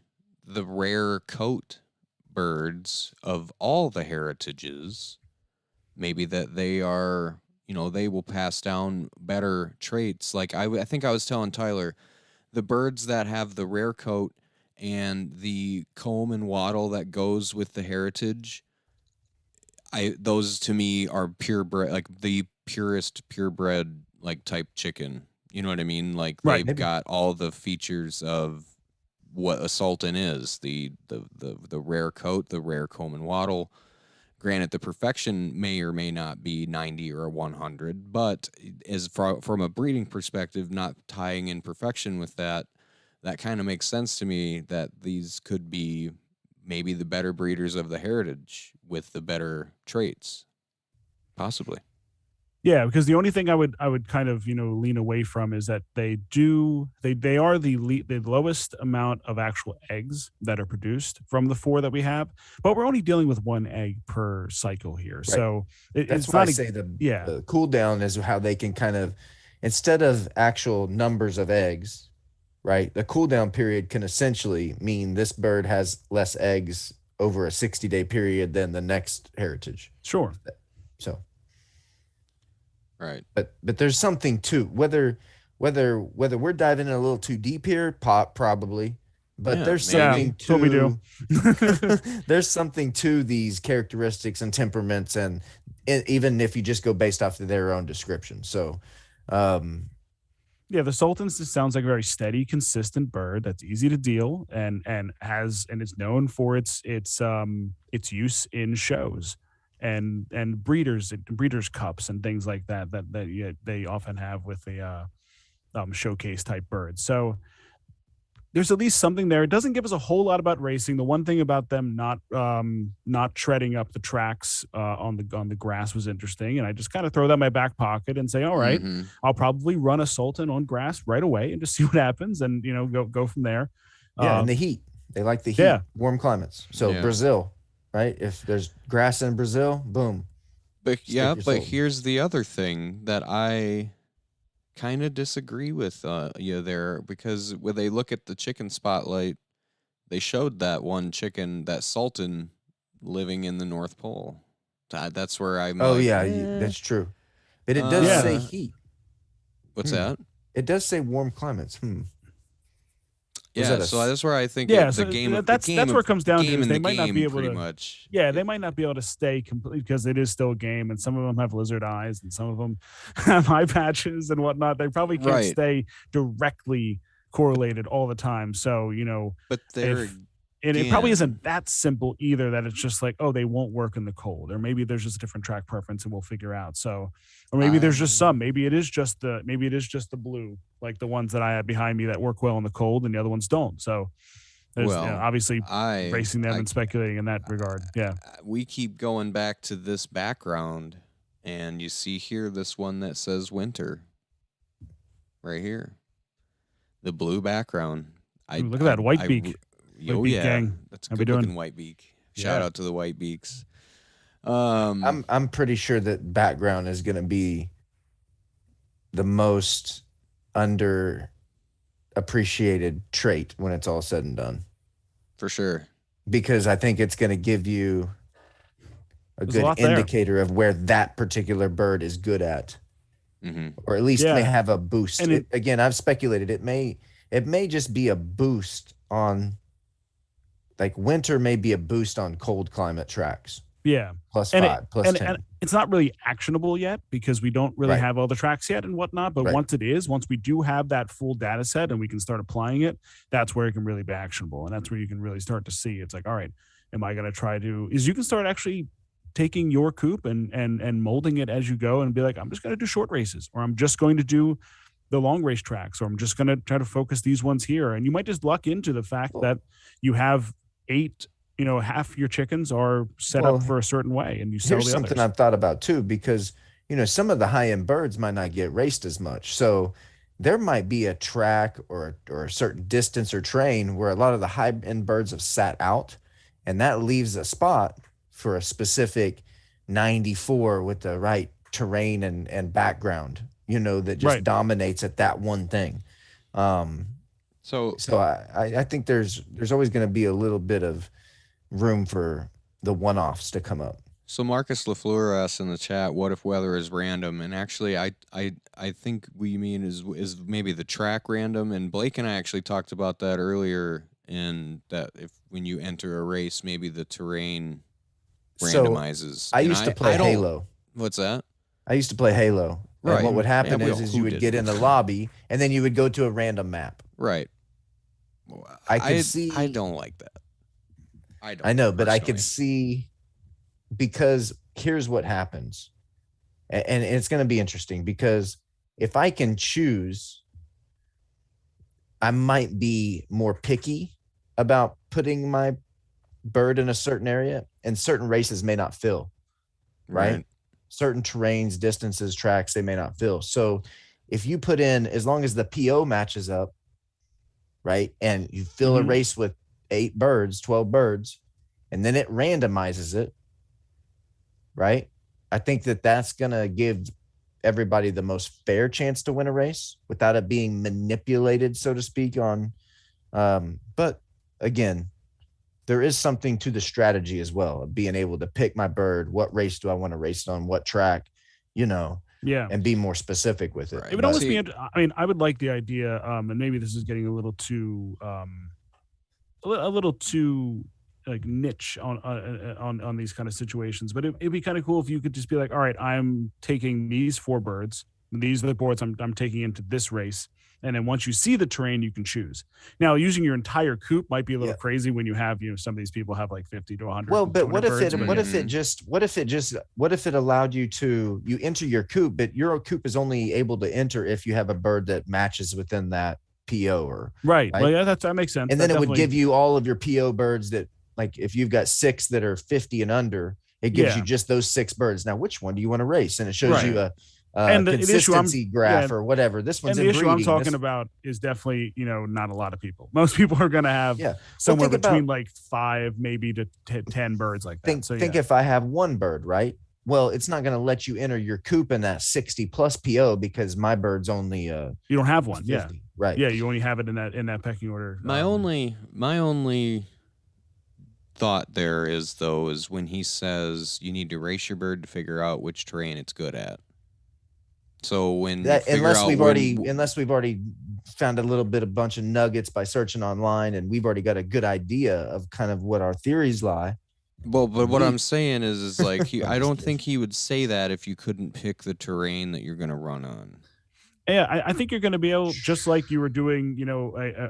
the rare coat birds of all the heritages, maybe that they are, they will pass down better traits. Like I think I was telling Tyler, the birds that have the rare coat and the comb and wattle that goes with the heritage, those to me are purebred, like the purest purebred like type chicken. You know what I mean? Like Right. they've got all the features of what a sultan is, the rare coat, the rare comb and wattle. Granted, the perfection may or may not be 90 or 100, but from a breeding perspective, not tying in perfection with that, that kind of makes sense to me that these could be maybe the better breeders of the heritage with the better traits, possibly. Yeah, because the only thing I would kind of lean away from is that they are the lowest amount of actual eggs that are produced from the 4 that we have, but we're only dealing with 1 egg per cycle here. Right. So That's it's why not I say yeah. the cool down is how they can kind of, instead of actual numbers of eggs, right? The cool down period can essentially mean this bird has less eggs over a 60-day period than the next heritage. Sure. So, right. But there's something to whether we're diving in a little too deep here, probably. But Yeah, there's maybe. something to What we do. there's something to these characteristics and temperaments, and even if you just go based off of their own description. So, yeah, the Sultans just sounds like a very steady, consistent bird that's easy to deal and is known for its use in shows and breeders cups and things like that they often have with the showcase type birds. So there's at least something there. It doesn't give us a whole lot about racing. The one thing about them not treading up the tracks on the grass was interesting, and I just kind of throw that in my back pocket and say, all right, I'll probably run a Sultan on grass right away and just see what happens, and go from there. Yeah, and the heat. They like the heat, warm climates. So Brazil, right? If there's grass in Brazil, boom. But here's the other thing that I kind of disagree with there, because when they look at the chicken spotlight, they showed that one chicken, that Sultan, living in the North Pole. That's where I'm that's true. But it does say heat. What's that? It does say warm climates. Yeah, so that's where I think that's where it comes down to. They might not be able to much. Yeah, they might not be able to stay completely because it is still a game, and some of them have lizard eyes, and some of them have eye patches and whatnot. They probably can't stay directly correlated all the time. So but they're. It probably isn't that simple either, that it's just like, oh, they won't work in the cold, or maybe there's just a different track preference and we'll figure out. So, or maybe there's just some, maybe it is just the blue, like the ones that I have behind me that work well in the cold and the other ones don't. So there's obviously racing them and speculating in that regard. Yeah. We keep going back to this background, and you see here this one that says winter right here, the blue background. Look at that white beak. Gang. That's a good looking white beak. Shout out to the white beaks. I'm pretty sure that background is going to be the most underappreciated trait when it's all said and done. For sure. Because I think it's going to give you a good indicator of where that particular bird is good at, or at least may have a boost. And again, I've speculated it may just be a boost on. Like winter may be a boost on cold climate tracks. Yeah. +5, +10. And it's not really actionable yet because we don't really have all the tracks yet and whatnot. But once we do have that full data set and we can start applying it, that's where it can really be actionable. And that's where you can really start to see, it's like, all right, am I going to you can start actually taking your coop and molding it as you go and be like, I'm just going to do short races, or I'm just going to do the long race tracks, or I'm just going to try to focus these ones here. And you might just luck into the fact that you have 8, half your chickens are set up for a certain way, and you sell the others. Here's something I've thought about too, because some of the high-end birds might not get raced as much. So there might be a track or a certain distance or terrain where a lot of the high-end birds have sat out, and that leaves a spot for a specific 94 with the right terrain and background, that just dominates at that one thing. So So I think there's always going to be a little bit of room for the one-offs to come up. So Marcus LaFleur asked in the chat, "What if weather is random?" And actually, I think we mean is maybe the track random. And Blake and I actually talked about that earlier. In that, if when you enter a race, maybe the terrain randomizes. I used to play Halo. What's that? I used to play Halo. Right. And what would happen Yeah, is you would get in the lobby and then you would go to a random map. Right. I don't like that. I know, but I could see, because here's what happens. And it's going to be interesting, because if I can choose, I might be more picky about putting my bird in a certain area, and certain races may not fill, right? Certain terrains, distances, tracks, they may not fill. So if you put in, as long as the PO matches up, right, and you fill a race with 8 birds, 12 birds, and then it randomizes it, right? I think that's going to give everybody the most fair chance to win a race without it being manipulated, so to speak, on but again, there is something to the strategy as well, of being able to pick my bird. What race do I want to race on? What track, and be more specific with it. Right. It would almost be, I mean, I would like the idea, and maybe this is getting a little too like niche on these kind of situations, but it'd be kind of cool if you could just be like, all right, I'm taking these 4 birds. These are the boards I'm taking into this race. And then once you see the terrain, you can choose. Now, using your entire coop might be a little crazy when you have, some of these people have like 50 to 100. Well, but what if it allowed you to, you enter your coop, but your coop is only able to enter if you have a bird that matches within that PO or right. Well, yeah, that makes sense. And then it would give you all of your PO birds that, like, if you've got 6 that are 50 and under, it gives you just those 6 birds. Now, which one do you want to race? And it shows you a consistency graph or whatever. This one's and the in issue breeding. I'm talking about is definitely, not a lot of people. Most people are going to have somewhere between like 5 maybe to 10 birds like that. Think if I have 1 bird, right? Well, it's not going to let you enter your coop in that 60 plus PO because my bird's only you don't have one. 50, right? Yeah, you only have it in that pecking order. My only thought there is when he says you need to race your bird to figure out which terrain it's good at. So unless we've already found a bunch of nuggets by searching online, and we've already got a good idea of kind of what our theories lie. Well, but what I'm saying is like I don't think he would say that if you couldn't pick the terrain that you're going to run on. Yeah, I think you're going to be able, just like you were doing,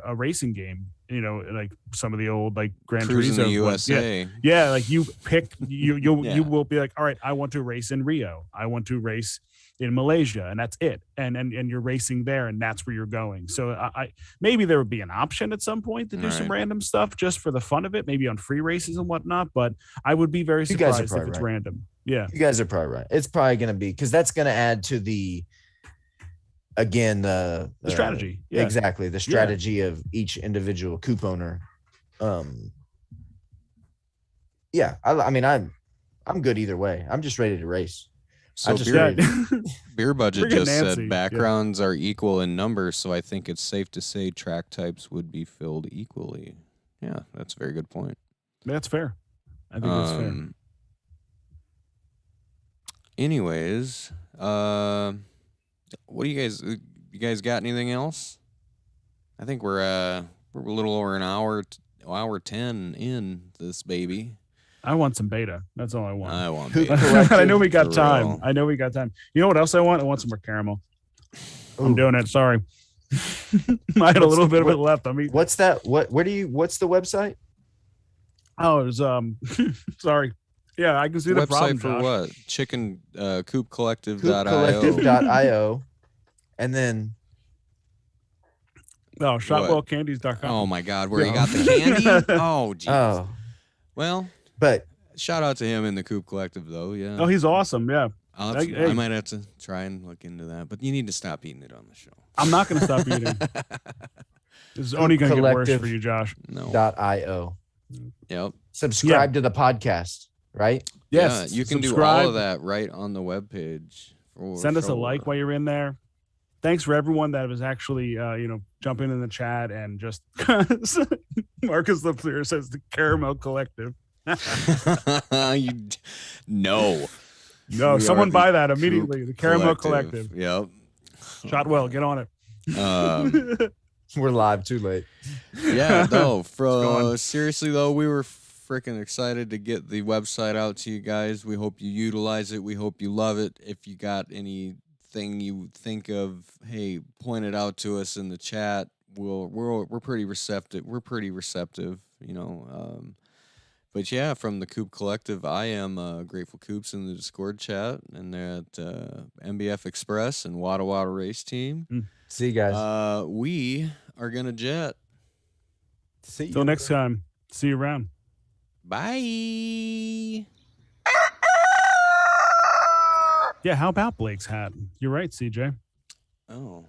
a racing game, like some of the old like Gran Turismo USA. Yeah, like you pick, you will be like, all right, I want to race in Rio. I want to race in Malaysia, and that's it. And you're racing there, and that's where you're going. So I maybe there would be an option at some point to do some random stuff just for the fun of it, maybe on free races and whatnot. But I would be very surprised if it's random. Yeah, you guys are probably right. It's probably going to be, because that's going to add to the strategy. Exactly, the strategy of each individual coop owner. I mean, I'm good either way. I'm just ready to race. So Beer Budget just said backgrounds are equal in number, so I think it's safe to say track types would be filled equally. Yeah, that's a very good point. That's fair. I think that's fair. Anyways, what do you guys got anything else? I think we're a little over an hour 10 in this baby. I want some beta. That's all I want. I want beta. I know we got time. You know what else I want? I want some more caramel. Ooh. I'm doing it. Sorry. I had a little bit of it left. I mean, what's that? What's the website? Oh, it was sorry. Yeah, I can see the problem. Website for what? Chicken coopcollective.io. Coopcollective.io. And then shotwellcandies.com. Oh my God, where you got the candy? Oh, geez. Oh. Well, but shout out to him in the Coop Collective, though. Yeah. Oh, he's awesome. Yeah. I might have to try and look into that, but you need to stop eating it on the show. I'm not going to stop eating. This is only going to get worse for you, Josh. No. .io. Yep. Subscribe to the podcast, right? Yes. Yeah, you can do all of that right on the webpage. Send us a like while you're in there. thanks for everyone that was actually, jumping in the chat and just Marcus LaFleur says the Caramel Collective. No. No, We someone are buy the that immediately. Coop The Caramel Collective. Yep. Shotwell, get on it. We're live too late. Yeah, no. going. Seriously though, we were freaking excited to get the website out to you guys. We hope you utilize it. We hope you love it. If you got anything you think of, hey, point it out to us in the chat. We're pretty receptive. We're pretty receptive, But yeah, from the Coop Collective, I am Grateful Coops in the Discord chat, and they're at MBF Express and Wada Wada Race Team. See you guys. We are gonna jet. See you. Till next time. See you around. Bye. Yeah, how about Blake's hat? You're right, CJ. Oh.